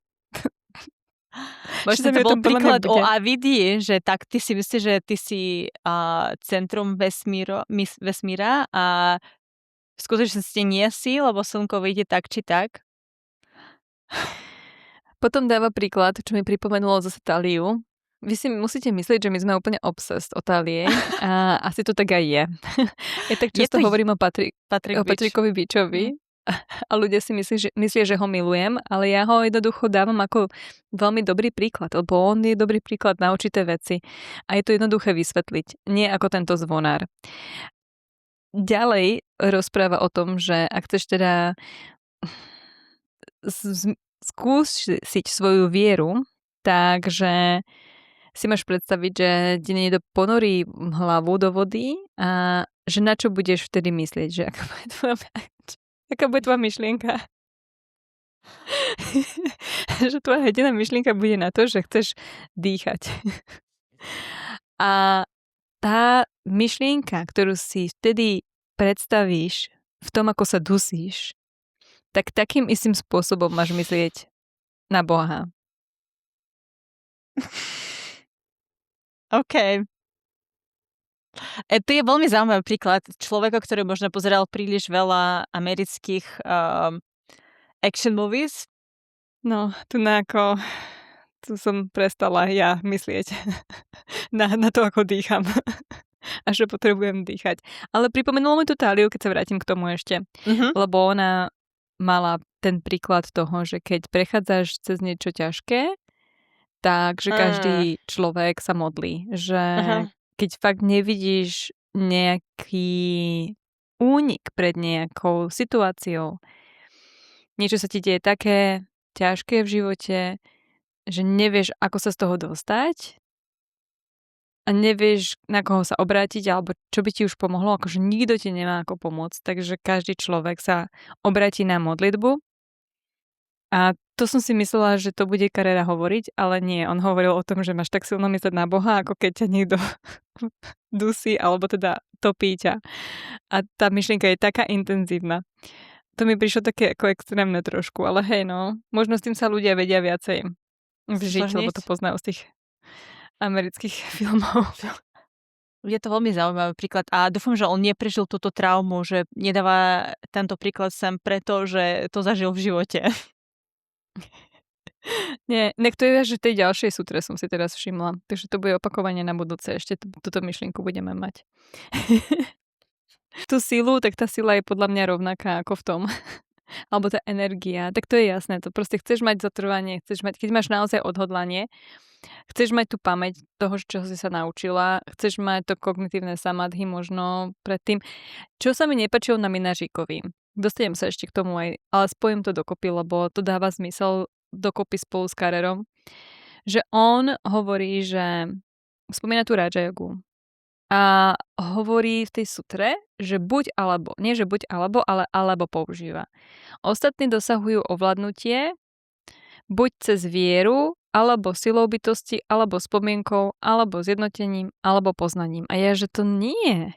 S2: Možno to bol príklad o avidii, že tak ty si myslíš, že ty si centrum vesmíra a v skutočnosti nie si, lebo slnko vyjde tak či tak.
S1: Potom dáva príklad, čo mi pripomenulo zase Taliu. Vy si musíte myslieť, že my sme úplne obsessed o Talie a asi to tak aj je. Ja tak často hovorím o Patrikovi Bičovi. A ľudia si myslia, že ho milujem, ale ja ho jednoducho dávam ako veľmi dobrý príklad, lebo on je dobrý príklad na určité veci a je to jednoduché vysvetliť, nie ako tento zvonár. Ďalej rozpráva o tom, že ak chceš teda skúsiť svoju vieru, takže si máš predstaviť, že ti niekto ponorí hlavu do vody a že na čo budeš vtedy myslieť, že aká bude tvoja myšlienka? Že tvoja jediná myšlienka bude na to, že chceš dýchať. A tá myšlienka, ktorú si vtedy predstavíš v tom, ako sa dusíš, tak takým istým spôsobom máš myslieť na Boha.
S2: OK. To je veľmi zaujímavý príklad človeka, ktorý možno pozeral príliš veľa amerických action movies.
S1: No, tu som prestala ja myslieť na to, ako dýcham. A že potrebujem dýchať. Ale pripomenulo mi tú Taliu, keď sa vrátim k tomu ešte. Lebo ona mala ten príklad toho, že keď prechádzaš cez niečo ťažké, tak, že každý človek sa modlí. Že keď fakt nevidíš nejaký únik pred nejakou situáciou, niečo sa ti deje také ťažké v živote, že nevieš, ako sa z toho dostať a nevieš, na koho sa obrátiť alebo čo by ti už pomohlo, akože nikto ti nemá ako pomôcť, takže každý človek sa obráti na modlitbu. A to som si myslela, že to bude Carrera hovoriť, ale nie. On hovoril o tom, že máš tak silno myslieť na Boha, ako keď ťa niekto dusí, alebo teda topí ťa. A tá myšlienka je taká intenzívna. To mi prišlo také ako extrémne trošku, ale hej no, možno s tým sa ľudia vedia viacej vžiť, lebo to poznajú z tých amerických filmov.
S2: Je to veľmi zaujímavý príklad a dúfam, že on neprežil túto traumu, že nedáva tento príklad sem preto, že to zažil v živote.
S1: Nie, to je, že tej ďalšej sutre som si teraz všimla. Takže to bude opakovanie na budúce. Ešte túto myšlienku budeme mať. Tú silu, tak tá sila je podľa mňa rovnaká ako v tom. Alebo tá energia. Tak to je jasné. To proste chceš mať zatrvanie, keď máš naozaj odhodlanie, chceš mať tú pamäť toho, čo si sa naučila, chceš mať to kognitívne samadhi možno predtým. Čo sa mi nepáčilo na Minažíkovi. Dostanem sa ešte k tomu aj, ale spojím to dokopy, lebo to dáva zmysel dokopy spolu s Carrerom. Že on hovorí, že spomína tu Raja Yogu a hovorí v tej sutre, že buď alebo, nie že buď alebo, ale alebo používa. Ostatní dosahujú ovládnutie buď cez vieru, alebo silou bytosti, alebo spomienkou, alebo zjednotením, alebo poznaním. A ja, že to nie.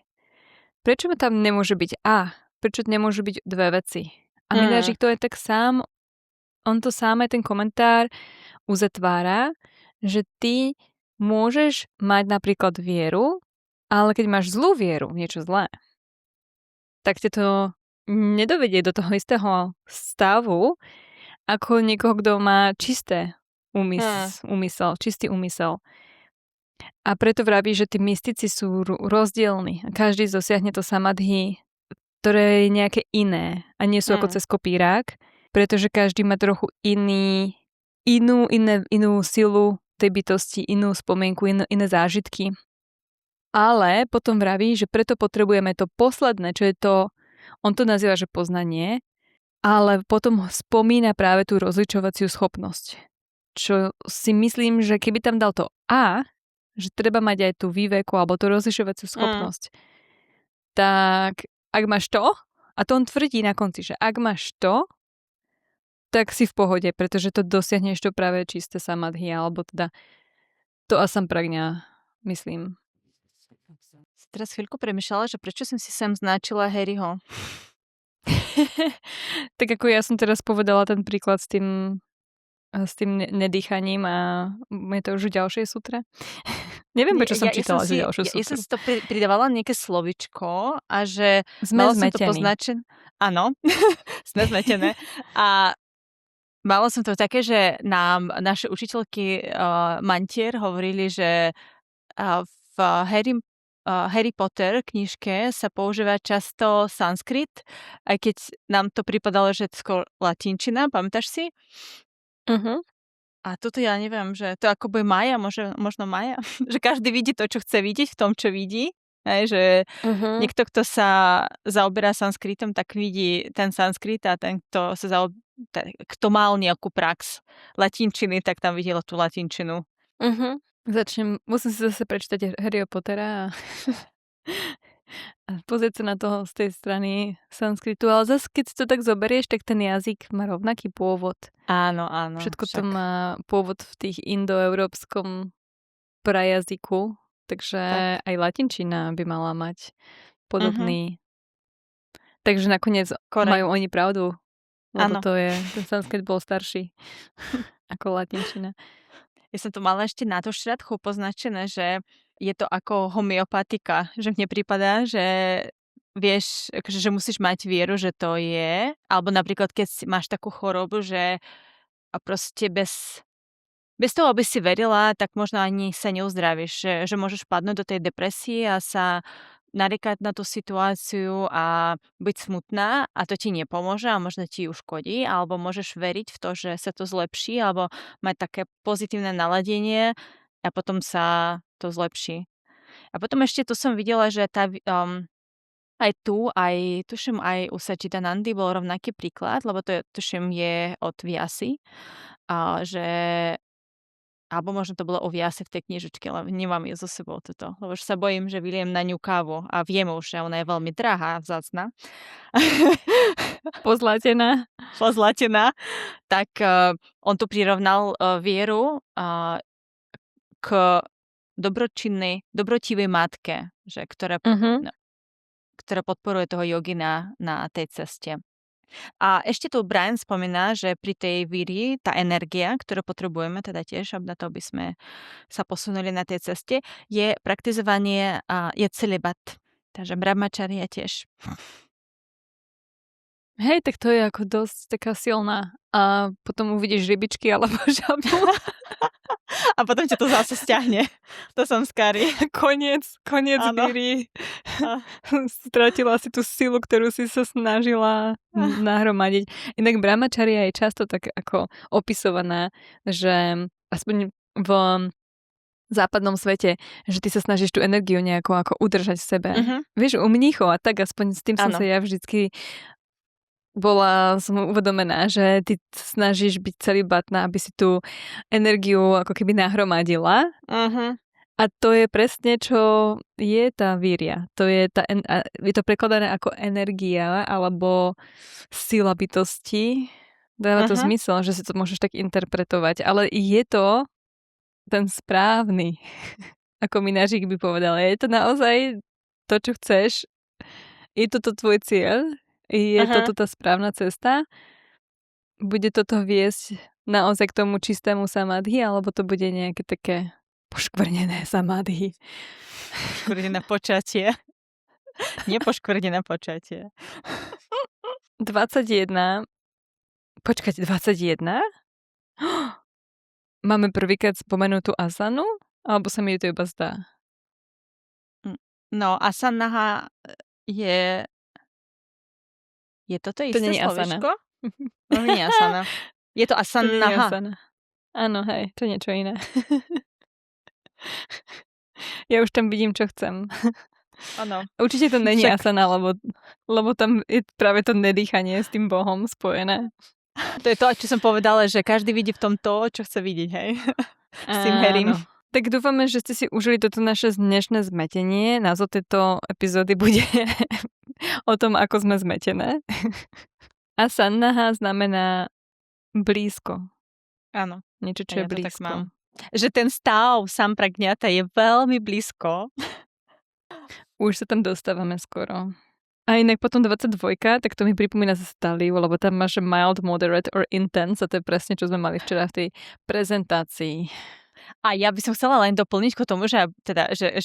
S1: Prečo tam nemôže byť A? Prečo nemôžu byť dve veci? A Minažík to je tak sám, on to sám aj ten komentár uzatvára, že ty môžeš mať napríklad vieru, ale keď máš zlú vieru, niečo zlé, tak ťa to nedovedie do toho istého stavu, ako niekoho, kto má čisté úmysel, čistý úmysel. A preto vraví, že tí mystici sú rozdielni. Každý dosiahne to samadhi, ktoré je nejaké iné a nie sú ako cez kopírák, pretože každý má trochu inú silu tej bytosti, inú spomienku, iné zážitky. Ale potom vraví, že preto potrebujeme to posledné, čo je to, on to nazýva, že poznanie, ale potom spomína práve tú rozličovaciu schopnosť. Čo si myslím, že keby tam dal to A, že treba mať aj tú výveku alebo tú rozlišovaciu schopnosť, tak ak máš to, a to on tvrdí na konci, že ak máš to, tak si v pohode, pretože to dosiahneš to práve čisté samadhi, alebo teda to asampragňa, myslím.
S2: Teraz chvíľku premýšľala, že prečo som si sem značila Harryho.
S1: Tak ako ja som teraz povedala ten príklad s tým nedýchaním a je to už v ďalšej sutre. Neviem, prečo som čítala ďalšiu sutru.
S2: Ja som si to pridávala nejaké slovičko a že
S1: sme
S2: mala som to poznačené. Áno, sme zmetené. A mala som to také, že nám naše učiteľky Mantier hovorili, že v Harry Potter knižke sa používa často sanskrit, aj keď nám to pripadalo, že je skôr latinčina, pamätáš si? A toto ja neviem, že to ako bude Maja, možno Maja, že každý vidí to, čo chce vidieť v tom, čo vidí. Hej, že niekto, kto sa zaoberá sanskritom, tak vidí ten sanskrit a ten, kto mal nejakú prax latinčiny, tak tam videla tú latinčinu.
S1: Musím si zase prečítať Harryho Pottera a pozrieť sa na toho z tej strany sanskritu, ale zase keď si to tak zoberieš, tak ten jazyk má rovnaký pôvod.
S2: Áno.
S1: Všetko to má pôvod v tých indoeurópskom prajazyku, takže tak. Aj latinčina by mala mať podobný. Takže nakoniec majú oni pravdu, lebo ten sanskrit bol starší ako latinčina.
S2: Ja som to mala ešte na to šradchu poznačené, že je to ako homeopatika, že mne prípada, že vieš, že musíš mať vieru, že to je, alebo napríklad keď máš takú chorobu, že a proste bez toho, aby si verila, tak možno ani sa neuzdravíš, že môžeš padnúť do tej depresie a sa narekať na tú situáciu a byť smutná a to ti nepomôže a možno ti uškodí, alebo môžeš veriť v to, že sa to zlepší, alebo mať také pozitívne naladenie a potom sa to zlepší. A potom ešte tu som videla, že aj tuším aj u Satchidanandy bol rovnaký príklad, lebo to tuším je od Vyasy, že alebo možno to bolo o Vyase v tej knižočke, ale nemám ju so sebou toto. Lebo už sa bojím, že vyliem na ňu kávu a viem už, že ona je veľmi drahá, vzácna.
S1: Pozlatená.
S2: Tak on tu prirovnal vieru k dobrotivej matke, že, ktorá podporuje toho jogina na tej ceste. A ešte tu Brian spomína, že pri tej víri tá energia, ktorú potrebujeme, teda tiež, na to by sme sa posunuli na tej ceste, je praktizovanie je celibat. Takže brahmacharya tiež.
S1: Hej, tak to je ako dosť taká silná. A potom uvidíš rybičky alebo žabu.
S2: A potom ťa to zase stiahne. To som skári.
S1: Koniec víry. Stratila si tú silu, ktorú si sa snažila nahromadiť. Inak brahmacharya je často tak ako opisovaná, že aspoň v západnom svete, že ty sa snažíš tú energiu nejako ako udržať v sebe. Vieš, u mníchov a tak aspoň s tým som sa ja vždycky som uvedomená, že ty snažíš byť celibatná, aby si tú energiu ako keby nahromadila. A to je presne, čo je tá víria. Je to prekladané ako energia alebo sila bytosti. Dáva to zmysel, že si to môžeš tak interpretovať. Ale je to ten správny, ako Mináčik by povedal. Je to naozaj to, čo chceš? Je toto tvoj cieľ? Je toto tá správna cesta? Bude toto viesť naozaj k tomu čistému samadhi, alebo to bude nejaké také poškvrnené samadhi?
S2: Poškvrnené počatie. Nepoškvrnené počatie.
S1: 21. Počkať, 21? Máme prvýkrát spomenutú asanu? Alebo sa mi to iba zdá?
S2: No, asana je... Je toto isté slovičko? To nie je asana. Je to asana.
S1: Áno, hej, to je niečo iné. Ja už tam vidím, čo chcem.
S2: Áno.
S1: Určite to není asana, lebo tam je práve to nedýchanie s tým Bohom spojené.
S2: To je to, čo som povedala, že každý vidí v tom to, čo chce vidieť, hej? S tým herím.
S1: Tak dúfame, že ste si užili toto naše dnešné zmetenie. Názov tejto epizódy bude o tom, ako sme zmetené. A sannaha znamená blízko.
S2: Áno.
S1: Niečo, čo je blízko.
S2: Že ten stav sampragňata je veľmi blízko.
S1: Už sa tam dostávame skoro. A inak potom 22, tak to mi pripomína zase Taliu, lebo tam máš mild, moderate or intense a to je presne, čo sme mali včera v tej prezentácii.
S2: A ja by som chcela len doplniť k tomu, že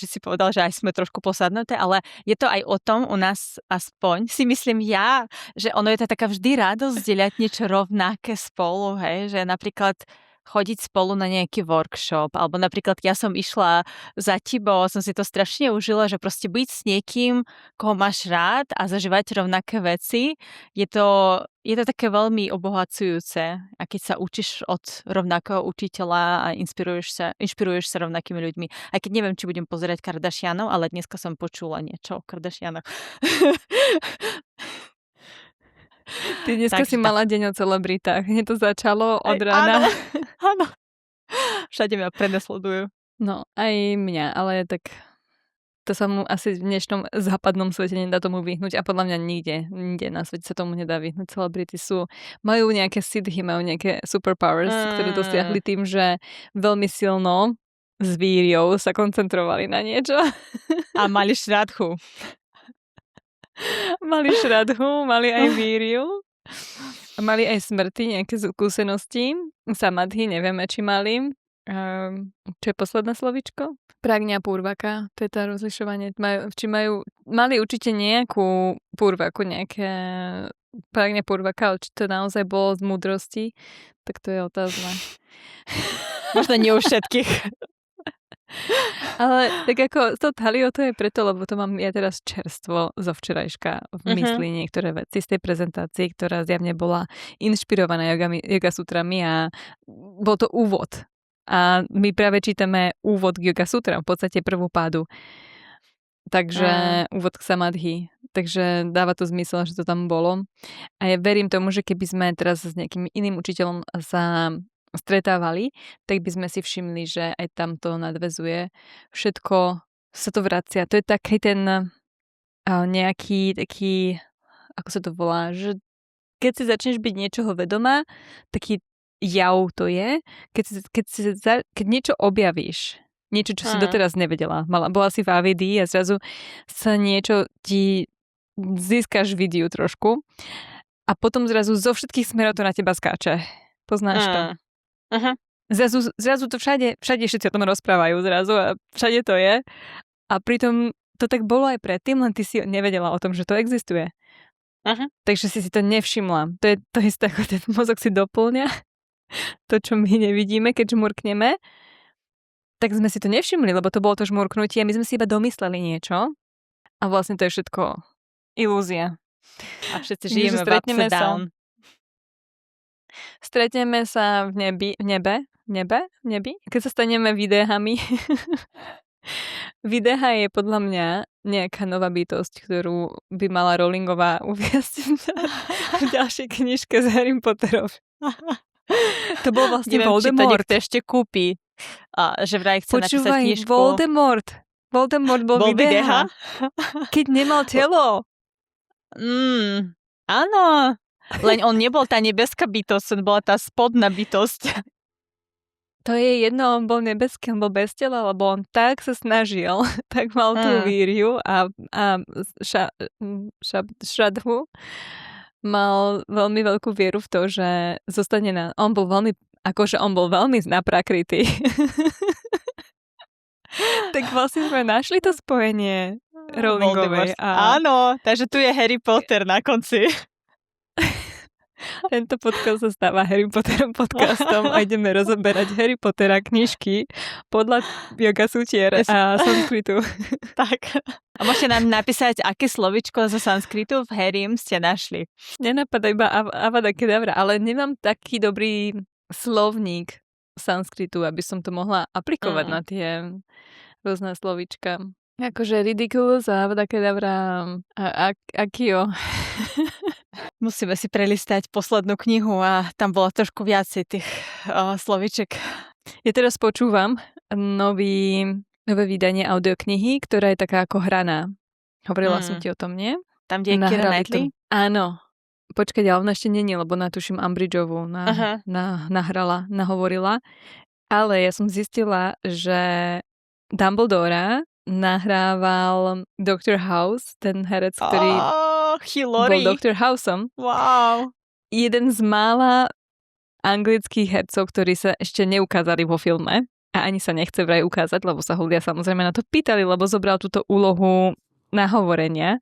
S2: si povedal, že aj sme trošku posadnuté, ale je to aj o tom u nás aspoň, si myslím ja, že ono je to taká vždy radosť zdieľať niečo rovnaké spolu, hej, že napríklad chodiť spolu na nejaký workshop, alebo napríklad ja som išla za Tibou, som si to strašne užila, že proste byť s niekým, koho máš rád a zažívať rovnaké veci, je to také veľmi obohacujúce, a keď sa učíš od rovnakého učiteľa a inšpiruješ sa rovnakými ľuďmi. Aj keď neviem, či budem pozerať Kardashianov, ale dneska som počula niečo o Kardashianoch.
S1: Ty dneska si mala deň o celebritách. Hneď to začalo od rána.
S2: Áno. Všade mňa prenasledujú.
S1: No, aj mňa, ale tak to sa mu asi v dnešnom západnom svete nedá tomu vyhnúť a podľa mňa nikde na svete sa tomu nedá vyhnúť. Celebrity majú nejaké sidhy, majú nejaké superpowers, ktoré dosiahli tým, že veľmi silno s vírou sa koncentrovali na niečo.
S2: A mali šradhu.
S1: Mali šradhu, mali aj víriu. Mali aj smrti, nejaké skúsenosti. Samadhi, nevieme, či mali. Čo je posledné slovičko? Pragňa purvaka. To je tá rozlišovanie. Mali určite nejakú purvaku, nejaké pragňa purvaka, ale či to naozaj bolo z múdrosti, tak to je otázne.
S2: Možno nie u všetkých.
S1: Ale tak ako to Taliou to je preto, lebo to mám ja teraz čerstvo zo včerajška v mysli niektoré veci z tej prezentácie, ktorá zjavne bola inšpirovaná yoga sutrami a bol to úvod. A my práve čítame úvod k yoga sutram, v podstate prvú pádu. Takže úvod k samadhi. Takže dáva to zmysel, že to tam bolo. A ja verím tomu, že keby sme teraz s nejakým iným učiteľom sa stretávali, tak by sme si všimli, že aj tam to nadväzuje. Všetko sa to vracia. To je taký ten nejaký taký, ako sa to volá, že keď si začneš byť niečoho vedomá, taký jav to je, keď niečo objavíš, niečo, čo si doteraz nevedela. Bola si v AVD a zrazu sa niečo ti získaš vidiu trošku a potom zrazu zo všetkých smerov to na teba skáče. Poznáš to? Uh-huh. Zrazu to všade všetci o tom rozprávajú zrazu a všade to je. A pritom to tak bolo aj predtým, len ty si nevedela o tom, že to existuje. Uh-huh. Takže si to nevšimla. To je to isté, ako ten mozog si doplňa to, čo my nevidíme, keď žmurkneme. Tak sme si to nevšimli, lebo to bolo to žmurknutie a my sme si iba domysleli niečo. A vlastne to je všetko ilúzia.
S2: A všetci žijeme v upside down.
S1: Stretneme sa v nebi, keď sa staneme videhami. Videha je podľa mňa nejaká nová bytosť, ktorú by mala Rowlingová uviesť v ďalšej knižke s Harrym Potterom. To bol vlastne Voldemort.
S2: Neviem, či to ešte kúpi. A že vraj chce napísať knižku.
S1: Voldemort bol videha. Keď nemal telo.
S2: Áno. Len on nebol tá nebeská bytosť, on bola tá spodná bytosť.
S1: To je jedno, on bol nebeský, on bol bez tela, lebo on tak sa snažil, tak mal tú víriu a šradhu mal veľmi veľkú vieru v to, že zostane on bol veľmi naprakrytý. Tak vlastne sme našli to spojenie Rowlingovej.
S2: Áno, takže tu je Harry Potter na konci.
S1: Tento podcast sa stáva Harry Potterom podcastom a ideme rozoberať Harry Pottera knižky podľa yoga sutier a sanskritu.
S2: Tak. A môžete nám napísať, aké slovičko zo sanskritu v Harrym ste našli.
S1: Nenapadá iba avada kedavra, ale nemám taký dobrý slovník sanskritu, aby som to mohla aplikovať na tie rôzne slovička. Akože ridiculous a abracadabra akio.
S2: Musíme si prelistať poslednú knihu a tam bola trošku viacej tých slovíček.
S1: Ja teraz počúvam nové vydanie audioknihy, ktorá je taká ako hraná. Hovorila som ti o tom, nie?
S2: Tam, kde je Keira Knightley?
S1: Áno. Počkať, ale ona ešte nie, lebo natuším Umbridgeovú nahovorila. Ale ja som zistila, že Dumbledora nahrával Dr. House, ten herec, ktorý bol Dr. Houseom.
S2: Wow.
S1: Jeden z mála anglických hercov, ktorí sa ešte neukázali vo filme a ani sa nechce vraj ukázať, lebo sa ľudia samozrejme na to pýtali, lebo zobral túto úlohu nahovorenia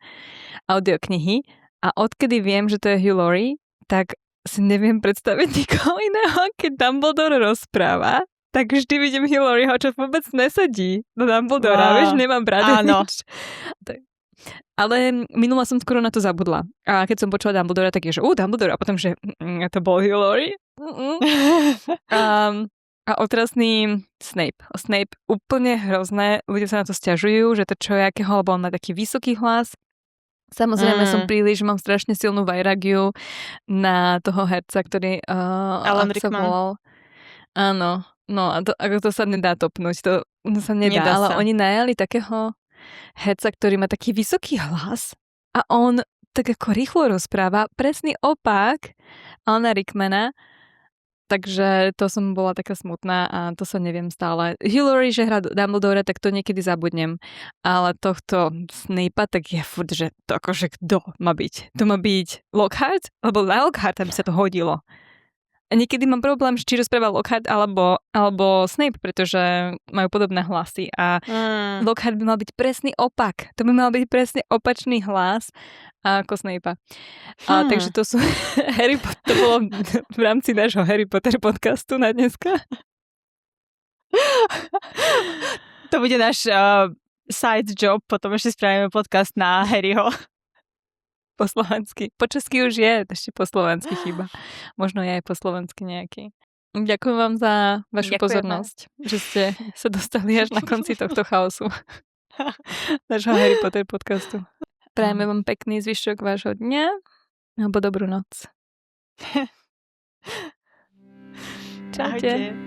S1: audioknihy a odkedy viem, že to je Hugh Laurie, tak si neviem predstaviť nikoho iného, keď Dumbledore rozpráva, tak vždy vidím Hugh Laurieho, čo vôbec nesedí do Dumbledora, vieš, nemám brady nič. Ale minula som skoro na to zabudla. A keď som počula Dumbledora, tak je, že Dumbledore, a potom, že to bol Hugh Laurie. A otrasný Snape. Snape úplne hrozné. Ľudia sa na to sťažujú, že to čo je akého, lebo on má taký vysoký hlas. Samozrejme mám strašne silnú vajragiu na toho herca, ktorý
S2: Alan Rickman.
S1: volal. Áno. No a to sa nedá topnúť. To sa nedá. Ale oni najali takého herca, ktorý má taký vysoký hlas a on tak ako rýchlo rozpráva. Presný opak Alana Rickmana. Takže to som bola taká smutná a to sa neviem stále. Hugh Laurie, že hrá Dumbledore, tak to niekedy zabudnem. Ale tohto Snape'a, tak je furt, že to akože kto má byť? To má byť Lockhart? Lebo na Lockhart by sa to hodilo. A niekedy mám problém, či rozpráva Lockhart alebo Snape, pretože majú podobné hlasy. A Lockhart by mal byť presný opak. To by mal byť presne opačný hlas ako Snape'a. Takže to sú Harry Potter, to bolo v rámci nášho Harry Potter podcastu na dneska.
S2: To bude náš side job, potom ešte spravíme podcast na Harryho.
S1: Po slovensky. Po česky už je, ešte po slovensky chyba. Možno je aj po slovensky nejaký. Ďakujem vám za vašu pozornosť, že ste sa dostali až na konci tohto chaosu. Nášho Harry Potter podcastu. Prajeme vám pekný zvyšok vášho dňa alebo dobrú noc. Čaute.